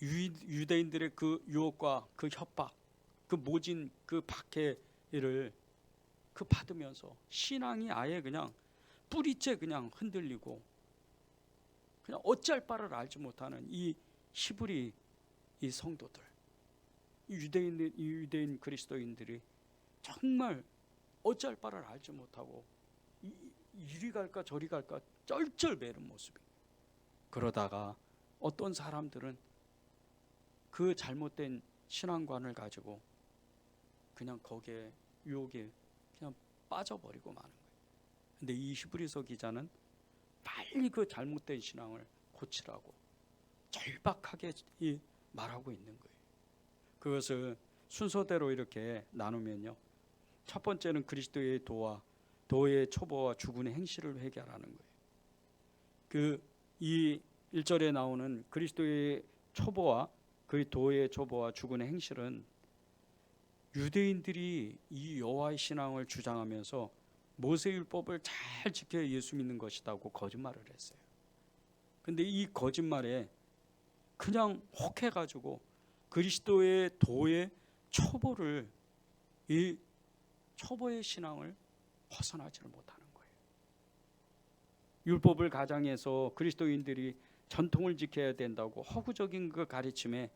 [SPEAKER 1] 유대인들의 그 유혹과 그 협박, 그 모진 그 박해를 그 받으면서 신앙이 아예 그냥 뿌리째 그냥 흔들리고 그냥 어찌할 바를 알지 못하는 이 히브리 이 성도들, 이 유대인 그리스도인들이 정말 어찌할 바를 알지 못하고 이리 갈까 저리 갈까 쩔쩔매는 모습이. 그러다가 어떤 사람들은 그 잘못된 신앙관을 가지고 그냥 거기에 유혹에 그냥 빠져버리고 마는 거예요. 근데 이 히브리서 기자는 빨리 그 잘못된 신앙을 고치라고 절박하게 말하고 있는 거예요. 그것을 순서대로 이렇게 나누면요, 첫 번째는 그리스도의 도와 도의 초보와 죽은의 행실을 회개하라는 거예요. 이 1절에 나오는 그리스도의 초보와 그 도의 초보와 죽은의 행실은 유대인들이 이 여호와의 신앙을 주장하면서 모세율법을 잘 지켜 예수 믿는 것이라고 거짓말을 했어요. 근데 이 거짓말에 그냥 혹해가지고 그리스도의 도의 초보를, 이 초보의 신앙을 벗어나지를 못하는 거예요. 율법을 가장해서 그리스도인들이 전통을 지켜야 된다고 허구적인 그 가르침에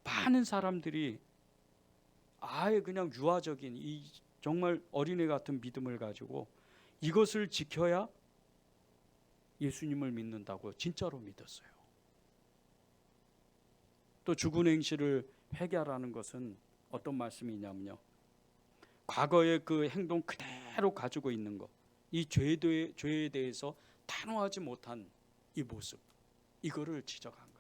[SPEAKER 1] 많은 사람들이 아예 그냥 유아적인 이 정말 어린애 같은 믿음을 가지고 이것을 지켜야 예수님을 믿는다고 진짜로 믿었어요. 또 죽은 행실을 회개하라는 것은 어떤 말씀이냐면요, 과거의 그 행동 그대로 가지고 있는 것, 이 죄에 대해서 단호하지 못한 이 모습, 이거를 지적한 거예요.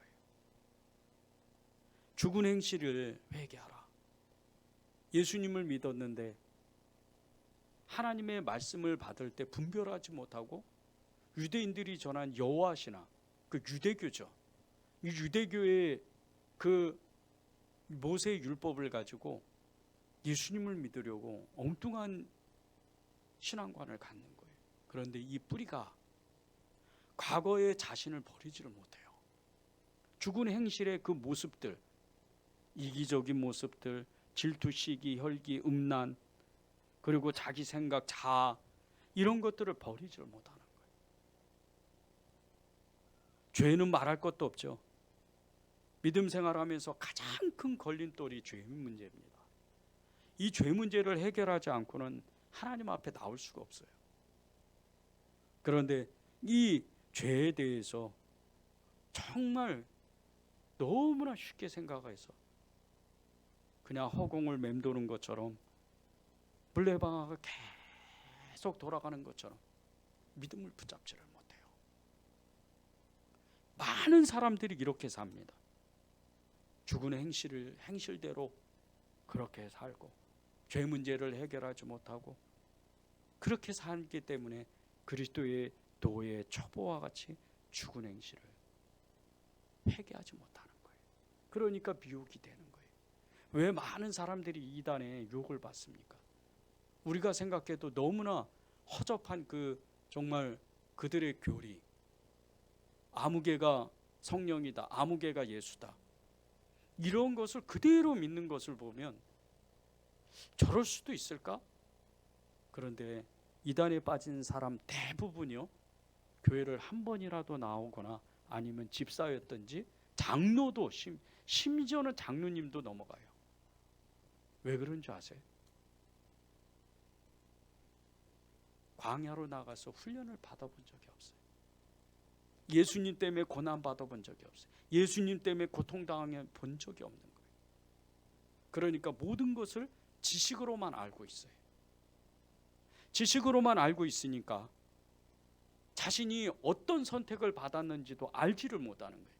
[SPEAKER 1] 죽은 행실을 회개하라. 예수님을 믿었는데 하나님의 말씀을 받을 때 분별하지 못하고 유대인들이 전한 여호와 신앙, 그 유대교죠. 이 유대교의 그 모세의 율법을 가지고 예수님을 믿으려고 엉뚱한 신앙관을 갖는 거예요. 그런데 이 뿌리가 과거의 자신을 버리지를 못해요. 죽은 행실의 그 모습들, 이기적인 모습들, 질투, 시기, 혈기, 음란, 그리고 자기 생각, 자아, 이런 것들을 버리지를 못하는 거예요. 죄는 말할 것도 없죠. 믿음 생활하면서 가장 큰 걸림돌이 죄 문제입니다. 이 죄 문제를 해결하지 않고는 하나님 앞에 나올 수가 없어요. 그런데 이 죄에 대해서 정말 너무나 쉽게 생각해서 그냥 허공을 맴도는 것처럼, 물레방아가 계속 돌아가는 것처럼 믿음을 붙잡지를 못해요. 많은 사람들이 이렇게 삽니다. 죽은 행실대로 그렇게 살고 죄 문제를 해결하지 못하고 그렇게 살기 때문에 그리스도의 도의 초보와 같이 죽은 행실을 회개하지 못하는 거예요. 그러니까 미혹이 되는 거예요. 왜 많은 사람들이 이단의 유혹을 받습니까? 우리가 생각해도 너무나 허접한 정말 그들의 교리, 아무개가 성령이다, 아무개가 예수다, 이런 것을 그대로 믿는 것을 보면 저럴 수도 있을까? 그런데 이단에 빠진 사람 대부분이요, 교회를 한 번이라도 나오거나 아니면 집사였든지 장로도 심지어는 장로님도 넘어가요. 왜 그런 줄 아세요? 광야로 나가서 훈련을 받아본 적이 없어요. 예수님 때문에 고난 받아본 적이 없어요. 예수님 때문에 고통당해 본 적이 없는 거예요. 그러니까 모든 것을 지식으로만 알고 있어요. 지식으로만 알고 있으니까 자신이 어떤 선택을 받았는지도 알지를 못하는 거예요.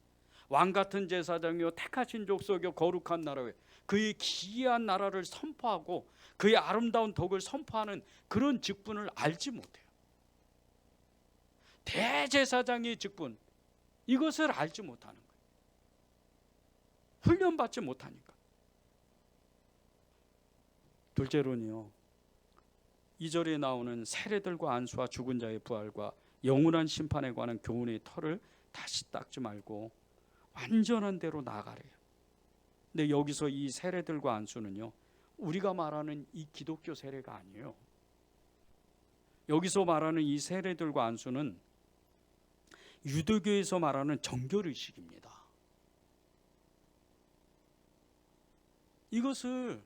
[SPEAKER 1] 왕같은 제사장이요 택하신 족속이요 거룩한 나라요, 그의 기이한 나라를 선포하고 그의 아름다운 덕을 선포하는 그런 직분을 알지 못해요. 대제사장의 직분, 이것을 알지 못하는 거예요. 훈련받지 못하니까. 둘째로는요, 2절에 나오는 세례들과 안수와 죽은 자의 부활과 영원한 심판에 관한 교훈의 털을 다시 닦지 말고 완전한 대로 나아가래요. 근데 여기서 이 세례들과 안수는요, 우리가 말하는 이 기독교 세례가 아니에요. 여기서 말하는 이 세례들과 안수는 유대교에서 말하는 정결의식입니다. 이것을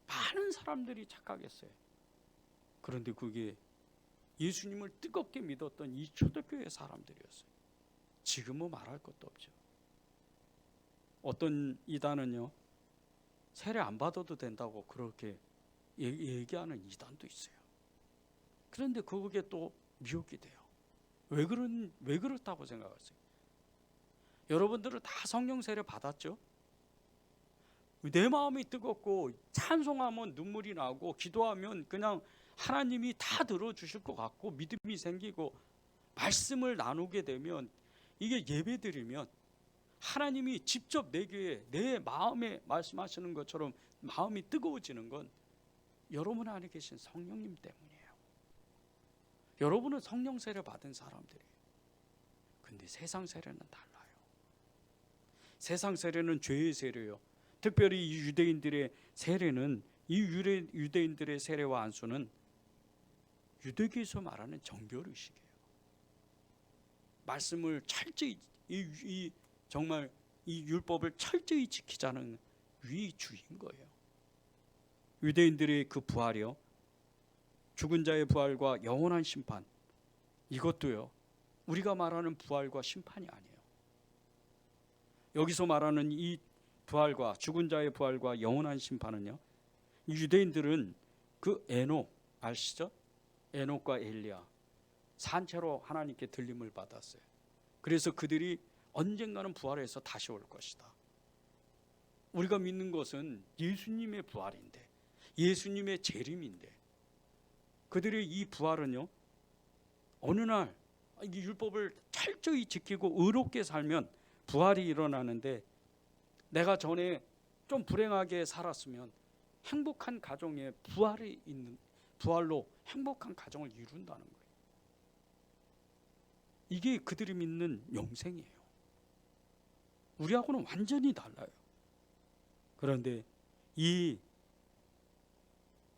[SPEAKER 1] 많은 사람들이 착각했어요. 그런데 그게 예수님을 뜨겁게 믿었던 이 초대교회 사람들이었어요. 지금은 말할 것도 없죠. 어떤 이단은요, 세례 안 받아도 된다고 그렇게 얘기하는 이단도 있어요. 그런데 그게 또 미혹이 돼요. 왜 그렇다고 생각하세요? 여러분들은 다 성령 세례 받았죠? 내 마음이 뜨겁고 찬송하면 눈물이 나고 기도하면 그냥 하나님이 다 들어주실 것 같고 믿음이 생기고 말씀을 나누게 되면, 이게 예배드리면 하나님이 직접 내게 내 마음에 말씀하시는 것처럼 마음이 뜨거워지는 건 여러분 안에 계신 성령님 때문이에요. 여러분은 성령 세례 받은 사람들이에요. 근데 세상 세례는 달라요. 세상 세례는 죄의 세례예요. 특별히 이 유대인들의 세례는, 이 유대인들의 세례와 안수는 유대교에서 말하는 정결의식이에요. 말씀을 철저히 정말 이 율법을 철저히 지키자는 위주인 거예요. 유대인들의 그 부활이요, 죽은 자의 부활과 영원한 심판, 이것도요 우리가 말하는 부활과 심판이 아니에요. 여기서 말하는 이 부활과 죽은 자의 부활과 영원한 심판은요, 유대인들은 그 에녹 아시죠? 에녹과 엘리야, 산채로 하나님께 들림을 받았어요. 그래서 그들이 언젠가는 부활해서 다시 올 것이다. 우리가 믿는 것은 예수님의 부활인데, 예수님의 재림인데, 그들의 이 부활은요, 어느 날 이 율법을 철저히 지키고 의롭게 살면 부활이 일어나는데, 내가 전에 좀 불행하게 살았으면 행복한 가정에 부활로 행복한 가정을 이룬다는 거예요. 이게 그들이 믿는 영생이에요. 우리하고는 완전히 달라요. 그런데 이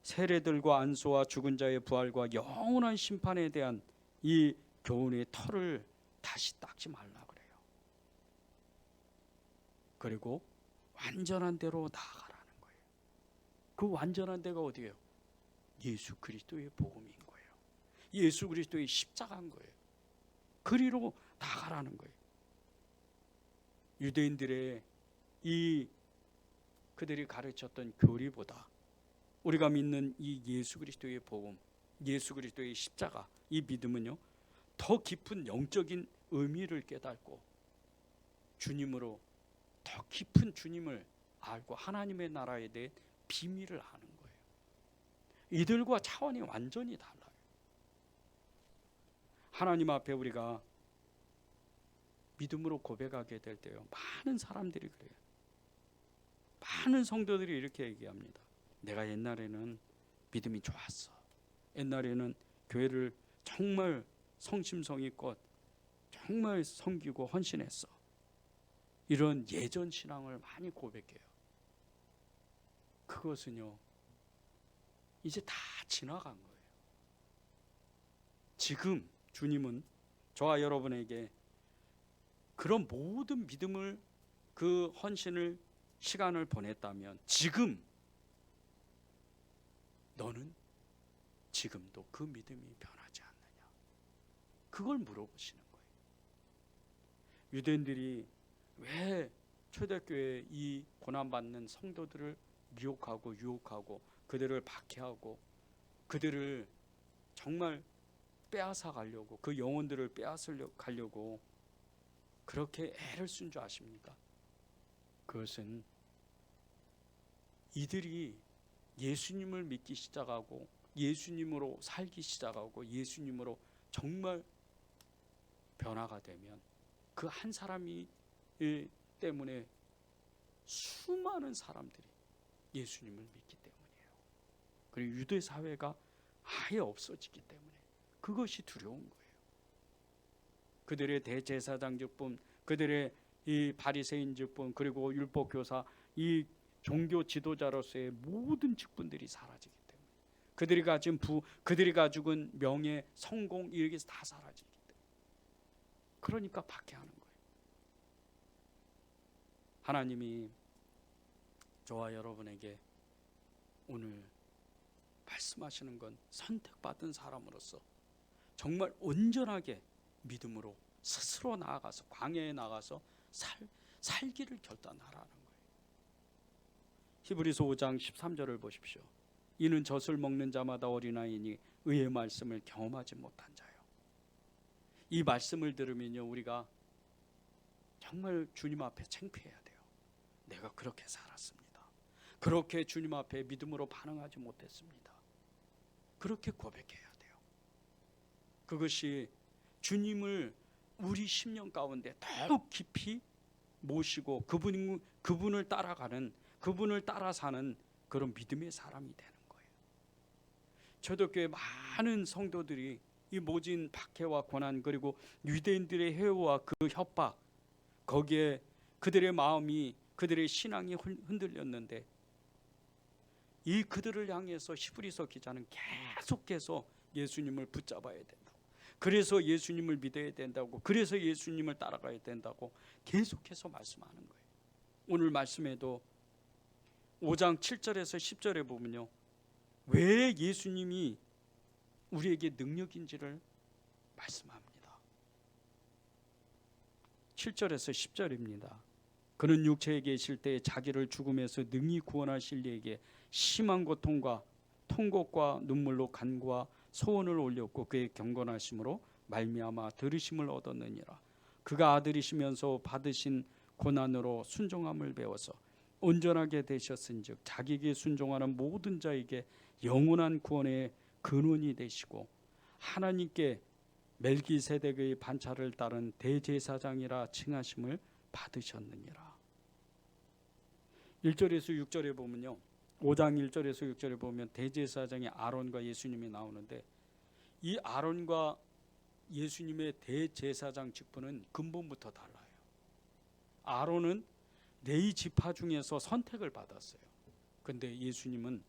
[SPEAKER 1] 세례들과 안수와 죽은 자의 부활과 영원한 심판에 대한 이 교훈의 털을 다시 닦지 말라 그래요. 그리고 완전한 대로 나아가라는 거예요. 그 완전한 데가 어디예요? 예수 그리스도의 복음인 거예요. 예수 그리스도의 십자가인 거예요. 그리로 나아가라는 거예요. 유대인들의 그들이 가르쳤던 교리보다 우리가 믿는 이 예수 그리스도의 복음, 예수 그리스도의 십자가, 이 믿음은요 더 깊은 영적인 의미를 깨닫고 주님으로 더 깊은 주님을 알고 하나님의 나라에 대해 비밀을 아는 거예요. 이들과 차원이 완전히 달라요. 하나님 앞에 우리가 믿음으로 고백하게 될 때요, 많은 사람들이 그래요. 많은 성도들이 이렇게 얘기합니다. 내가 옛날에는 믿음이 좋았어. 옛날에는 교회를 정말 성심성의껏 정말 섬기고 헌신했어. 이런 예전 신앙을 많이 고백해요. 그것은요, 이제 다 지나간 거예요. 지금 주님은 저와 여러분에게 그런 모든 믿음을, 그 헌신을, 시간을 보냈다면 지금 너는 지금도 그 믿음이 변하지 않느냐, 그걸 물어보시는 거예요. 유대인들이 왜 초대교회 이 고난받는 성도들을 미혹하고 유혹하고 그들을 박해하고 그들을 정말 빼앗아 가려고, 그 영혼들을 빼앗으려 가려고 그렇게 애를 쓴 줄 아십니까? 그것은 이들이 예수님을 믿기 시작하고 예수님으로 살기 시작하고 예수님으로 정말 변화가 되면 그 한 사람이 때문에 수많은 사람들이 예수님을 믿기 때문이에요. 그리고 유대 사회가 아예 없어지기 때문에 그것이 두려운 거예요. 그들의 대제사장직분, 그들의 이 바리새인직분, 그리고 율법교사, 이 종교 지도자로서의 모든 직분들이 사라지기 때문에, 그들이 가진 그들이 가지고 명예, 성공, 이렇게 다 사라지기 때문에, 그러니까 박해하는 거예요. 하나님이 저와 여러분에게 오늘 말씀하시는 건 선택받은 사람으로서 정말 온전하게 믿음으로 스스로 나아가서 광야에 나가서 살기를 결단하라는 거예요. 히브리서 5장 13절을 보십시오. 이는 젖을 먹는 자마다 어린아이니 의의 말씀을 경험하지 못한 자요. 이 말씀을 들으면요, 우리가 정말 주님 앞에 창피해야 돼요. 내가 그렇게 살았습니다. 그렇게 주님 앞에 믿음으로 반응하지 못했습니다. 그렇게 고백해야 돼요. 그것이 주님을 우리 심령 가운데 더욱 깊이 모시고 그분을 따라가는, 그분을 따라 사는 그런 믿음의 사람이 되는 거예요. 초대교회 많은 성도들이 이 모진 박해와 고난, 그리고 유대인들의 해오와 그 협박, 거기에 그들의 마음이, 그들의 신앙이 흔들렸는데, 이 그들을 향해서 히브리서 기자는 계속해서 예수님을 붙잡아야 된다, 그래서 예수님을 믿어야 된다고, 그래서 예수님을 따라가야 된다고 계속해서 말씀하는 거예요. 오늘 말씀에도 5장 7절에서 10절에 보면요, 왜 예수님이 우리에게 능력인지를 말씀합니다. 7절에서 10절입니다. 그는 육체에 계실 때 자기를 죽음에서 능히 구원하실 이에게 심한 고통과 통곡과 눈물로 간구와 소원을 올렸고 그의 경건하심으로 말미암아 들으심을 얻었느니라. 그가 아들이시면서 받으신 고난으로 순종함을 배워서 온전하게 되셨은즉 자기에게 순종하는 모든 자에게 영원한 구원의 근원이 되시고 하나님께 멜기세덱의 반차를 따른 대제사장이라 칭하심을 받으셨느니라. 1절에서 6절에 보면요, 5장 1절에서 6절에 보면 대제사장이 아론과 예수님이 나오는데, 이 아론과 예수님의 대제사장 직분은 근본부터 달라요. 아론은 네 지파 중에서 선택을 받았어요. 근데 예수님은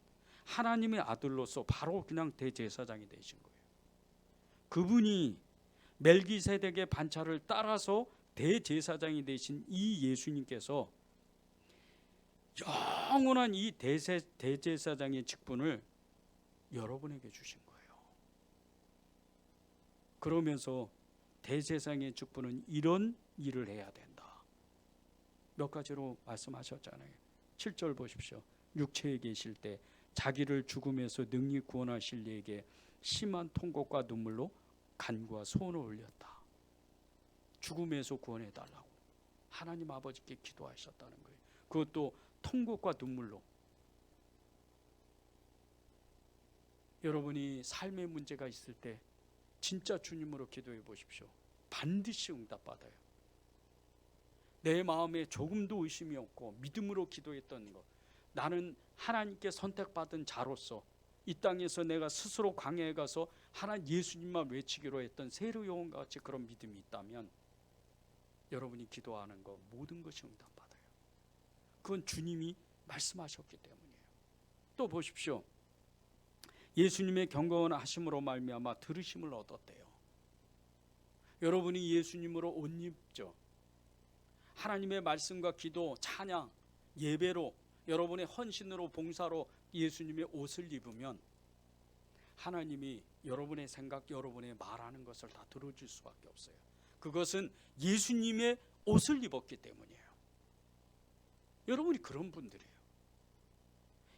[SPEAKER 1] 하나님의 아들로서 바로 그냥 대제사장이 되신 거예요. 그분이 멜기세덱의 반차를 따라서 대제사장이 되신 이 예수님께서 영원한 이 대제사장의 직분을 여러분에게 주신 거예요. 그러면서 대제사장의 직분은 이런 일을 해야 된다, 몇 가지로 말씀하셨잖아요. 7절 보십시오. 육체에 계실 때 자기를 죽음에서 능히 구원하실 이에게 심한 통곡과 눈물로 간구와 소원을 올렸다. 죽음에서 구원해달라고 하나님 아버지께 기도하셨다는 거예요. 그것도 통곡과 눈물로. 여러분이 삶의 문제가 있을 때 진짜 주님으로 기도해 보십시오. 반드시 응답받아요. 내 마음에 조금도 의심이 없고 믿음으로 기도했던 것, 나는 하나님께 선택받은 자로서 이 땅에서 내가 스스로 광야에 가서 하나님 예수님만 외치기로 했던 세례 요한과 같이 그런 믿음이 있다면 여러분이 기도하는 거 모든 것이 응답받아요. 그건 주님이 말씀하셨기 때문이에요. 또 보십시오. 예수님의 경건하심으로 말미암아 들으심을 얻었대요. 여러분이 예수님으로 옷 입죠. 하나님의 말씀과 기도, 찬양, 예배로 여러분의 헌신으로 봉사로 예수님의 옷을 입으면 하나님이 여러분의 생각, 여러분의 말하는 것을 다 들어줄 수밖에 없어요. 그것은 예수님의 옷을 입었기 때문이에요. 여러분이 그런 분들이에요.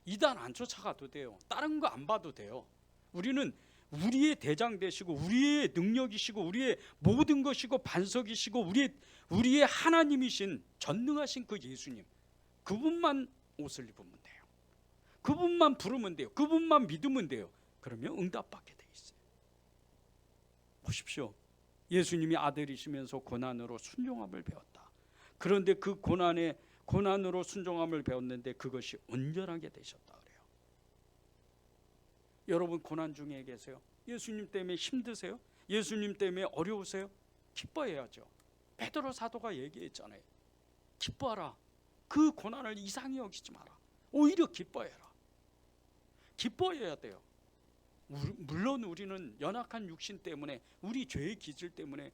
[SPEAKER 1] 이단 안 쫓아가도 돼요. 다른 거 안 봐도 돼요. 우리는 우리의 대장 되시고 우리의 능력이시고 우리의 모든 것이고 반석이시고 우리의 하나님이신 전능하신 그 예수님, 그분만 옷을 입으면 돼요. 그분만 부르면 돼요. 그분만 믿으면 돼요. 그러면 응답받게 돼 있어요. 보십시오. 예수님이 아들이시면서 고난으로 순종함을 배웠다. 그런데 그 고난으로 순종함을 배웠는데 그것이 온전하게 되셨다 그래요. 여러분 고난 중에 계세요? 예수님 때문에 힘드세요? 예수님 때문에 어려우세요? 기뻐해야죠. 베드로 사도가 얘기했잖아요. 기뻐하라. 그 고난을 이상히 여기지 마라. 오히려 기뻐해라. 기뻐해야 돼요. 물론 우리는 연약한 육신 때문에 우리 죄의 기질 때문에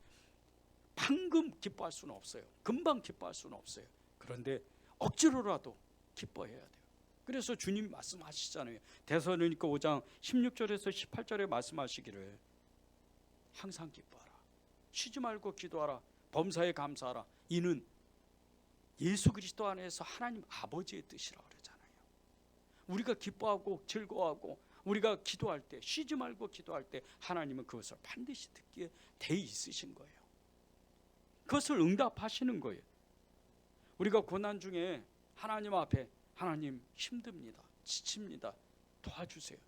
[SPEAKER 1] 방금 기뻐할 수는 없어요. 금방 기뻐할 수는 없어요. 그런데 억지로라도 기뻐해야 돼요. 그래서 주님 말씀하시잖아요. 데살로니가 5장 16절에서 18절에 말씀하시기를 항상 기뻐하라. 쉬지 말고 기도하라. 범사에 감사하라. 이는 예수 그리스도 안에서 하나님 아버지의 뜻이라 그러잖아요. 우리가 기뻐하고 즐거워하고 우리가 기도할 때 쉬지 말고 기도할 때 하나님은 그것을 반드시 듣기에 돼 있으신 거예요. 그것을 응답하시는 거예요. 우리가 고난 중에 하나님 앞에 하나님 힘듭니다. 지칩니다. 도와주세요.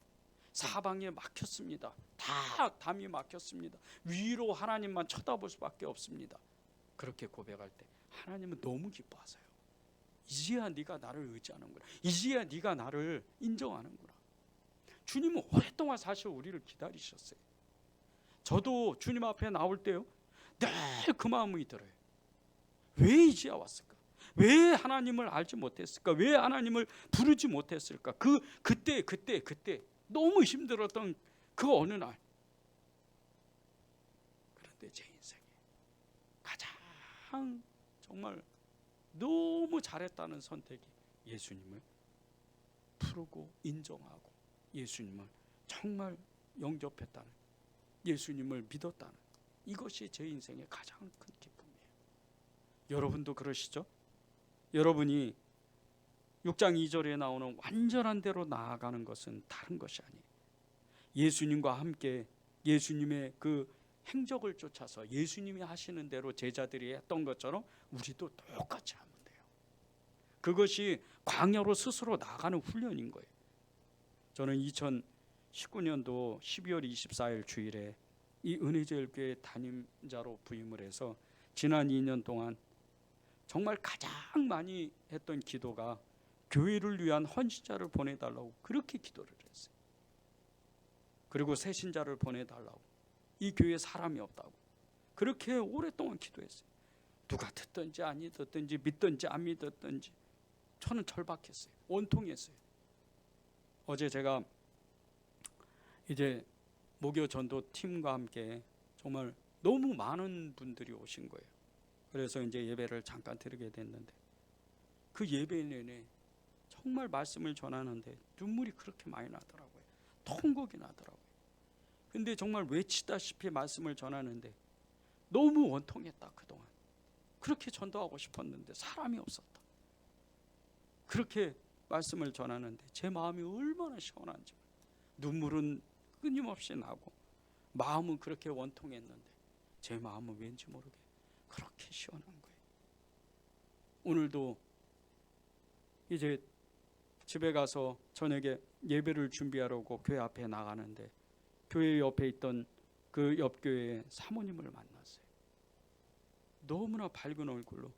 [SPEAKER 1] 사방에 막혔습니다. 다 담이 막혔습니다. 위로 하나님만 쳐다볼 수밖에 없습니다. 그렇게 고백할 때 하나님은 너무 기뻐하세요. 이제야 네가 나를 의지하는구나. 이제야 네가 나를 인정하는구나. 주님은 오랫동안 사실 우리를 기다리셨어요. 저도 주님 앞에 나올 때요 늘 그 마음이 들어요. 왜 이제야 왔을까? 왜 하나님을 알지 못했을까? 왜 하나님을 부르지 못했을까? 그때 너무 힘들었던 그 어느 날. 그런데 제 인생에 가장 정말 너무 잘했다는 선택이 예수님을 부르고 인정하고 예수님을 정말 영접했다는, 예수님을 믿었다는, 이것이 제 인생의 가장 큰 기쁨이에요. 여러분도 그러시죠? 여러분이 6장 2절에 나오는 완전한 대로 나아가는 것은 다른 것이 아니에요. 예수님과 함께 예수님의 그 행적을 쫓아서 예수님이 하시는 대로 제자들이 했던 것처럼 우리도 똑같이 하면 돼요. 그것이 광야로 스스로 나가는 훈련인 거예요. 저는 2019년도 12월 24일 주일에 이 은혜제일교회 담임자로 부임을 해서 지난 2년 동안 정말 가장 많이 했던 기도가 교회를 위한 헌신자를 보내달라고 그렇게 기도를 했어요. 그리고 새신자를 보내달라고, 이 교회에 사람이 없다고 그렇게 오랫동안 기도했어요. 누가 듣든지 아니 듣든지 믿든지 안 믿었든지 저는 절박했어요. 원통했어요. 어제 제가 이제 목요 전도 팀과 함께 정말 너무 많은 분들이 오신 거예요. 그래서 이제 예배를 잠깐 드리게 됐는데 그 예배 내내 정말 말씀을 전하는데 눈물이 그렇게 많이 나더라고요. 통곡이 나더라고요. 근데 정말 외치다시피 말씀을 전하는데 너무 원통했다. 그동안 그렇게 전도하고 싶었는데 사람이 없었다. 그렇게 말씀을 전하는데 제 마음이 얼마나 시원한지, 눈물은 끊임없이 나고 마음은 그렇게 원통했는데 제 마음은 왠지 모르게 그렇게 시원한 거예요. 오늘도 이제 집에 가서 저녁에 예배를 준비하려고 교회 앞에 나가는데 교회 옆에 있던 그 옆교회의 사모님을 만났어요. 너무나 밝은 얼굴로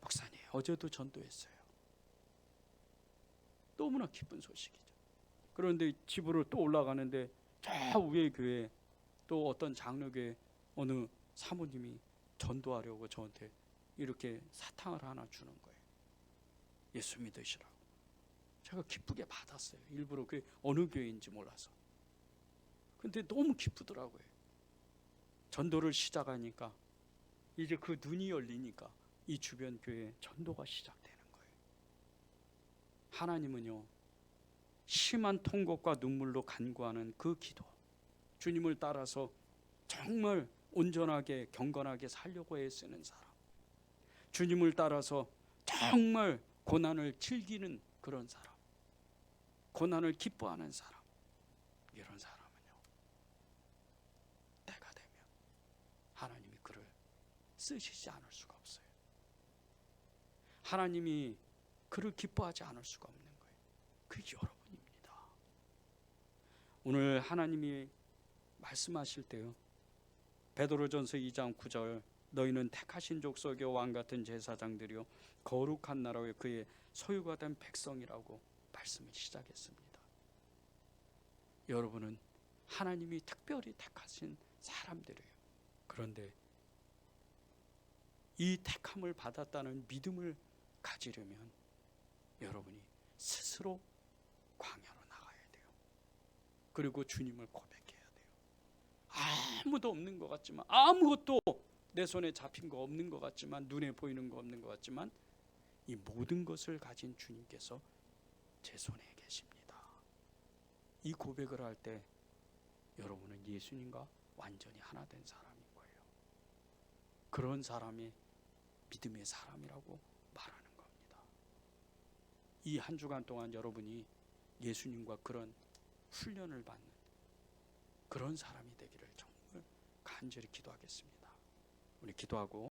[SPEAKER 1] 목사님 어제도 전도했어요.
[SPEAKER 2] 너무나 기쁜 소식이죠. 그런데 집으로 또 올라가는데 저 위에 교회 또 어떤 장로교회 어느 사모님이 전도하려고 저한테 이렇게 사탕을 하나 주는 거예요. 예수 믿으시라고. 제가 기쁘게 받았어요. 일부러 그게 어느 교회인지 몰라서. 근데 너무 기쁘더라고요. 전도를 시작하니까 이제 그 눈이 열리니까 이 주변 교회에 전도가 시작되는 거예요. 하나님은요, 심한 통곡과 눈물로 간구하는 그 기도, 주님을 따라서 정말 온전하게 경건하게 살려고 애쓰는 사람, 주님을 따라서 정말 고난을 즐기는 그런 사람, 고난을 기뻐하는 사람, 이런 사람은요, 때가 되면 하나님이 그를 쓰시지 않을 수가 없어요. 하나님이 그를 기뻐하지 않을 수가 없는 거예요. 그게 여러분입니다. 오늘 하나님이 말씀하실 때요, 베드로전서 2장 9절, 너희는 택하신 족속의 왕같은 제사장들이요 거룩한 나라의 그의 소유가 된 백성이라고 말씀을 시작했습니다. 여러분은 하나님이 특별히 택하신 사람들이에요. 그런데 이 택함을 받았다는 믿음을 가지려면 여러분이 스스로 광야로 나가야 돼요. 그리고 주님을 고백해야 돼요. 아무도 없는 것 같지만, 아무것도 내 손에 잡힌 거 없는 것 같지만, 눈에 보이는 거 없는 것 같지만, 이 모든 것을 가진 주님께서 제 손에 계십니다. 이 고백을 할 때 여러분은 예수님과 완전히 하나 된 사람인 거예요. 그런 사람이 믿음의 사람이라고 말하는 겁니다. 이 한 주간 동안 여러분이 예수님과 그런 훈련을 받는 그런 사람이 되기를 정말 간절히 기도하겠습니다. 우리 기도하고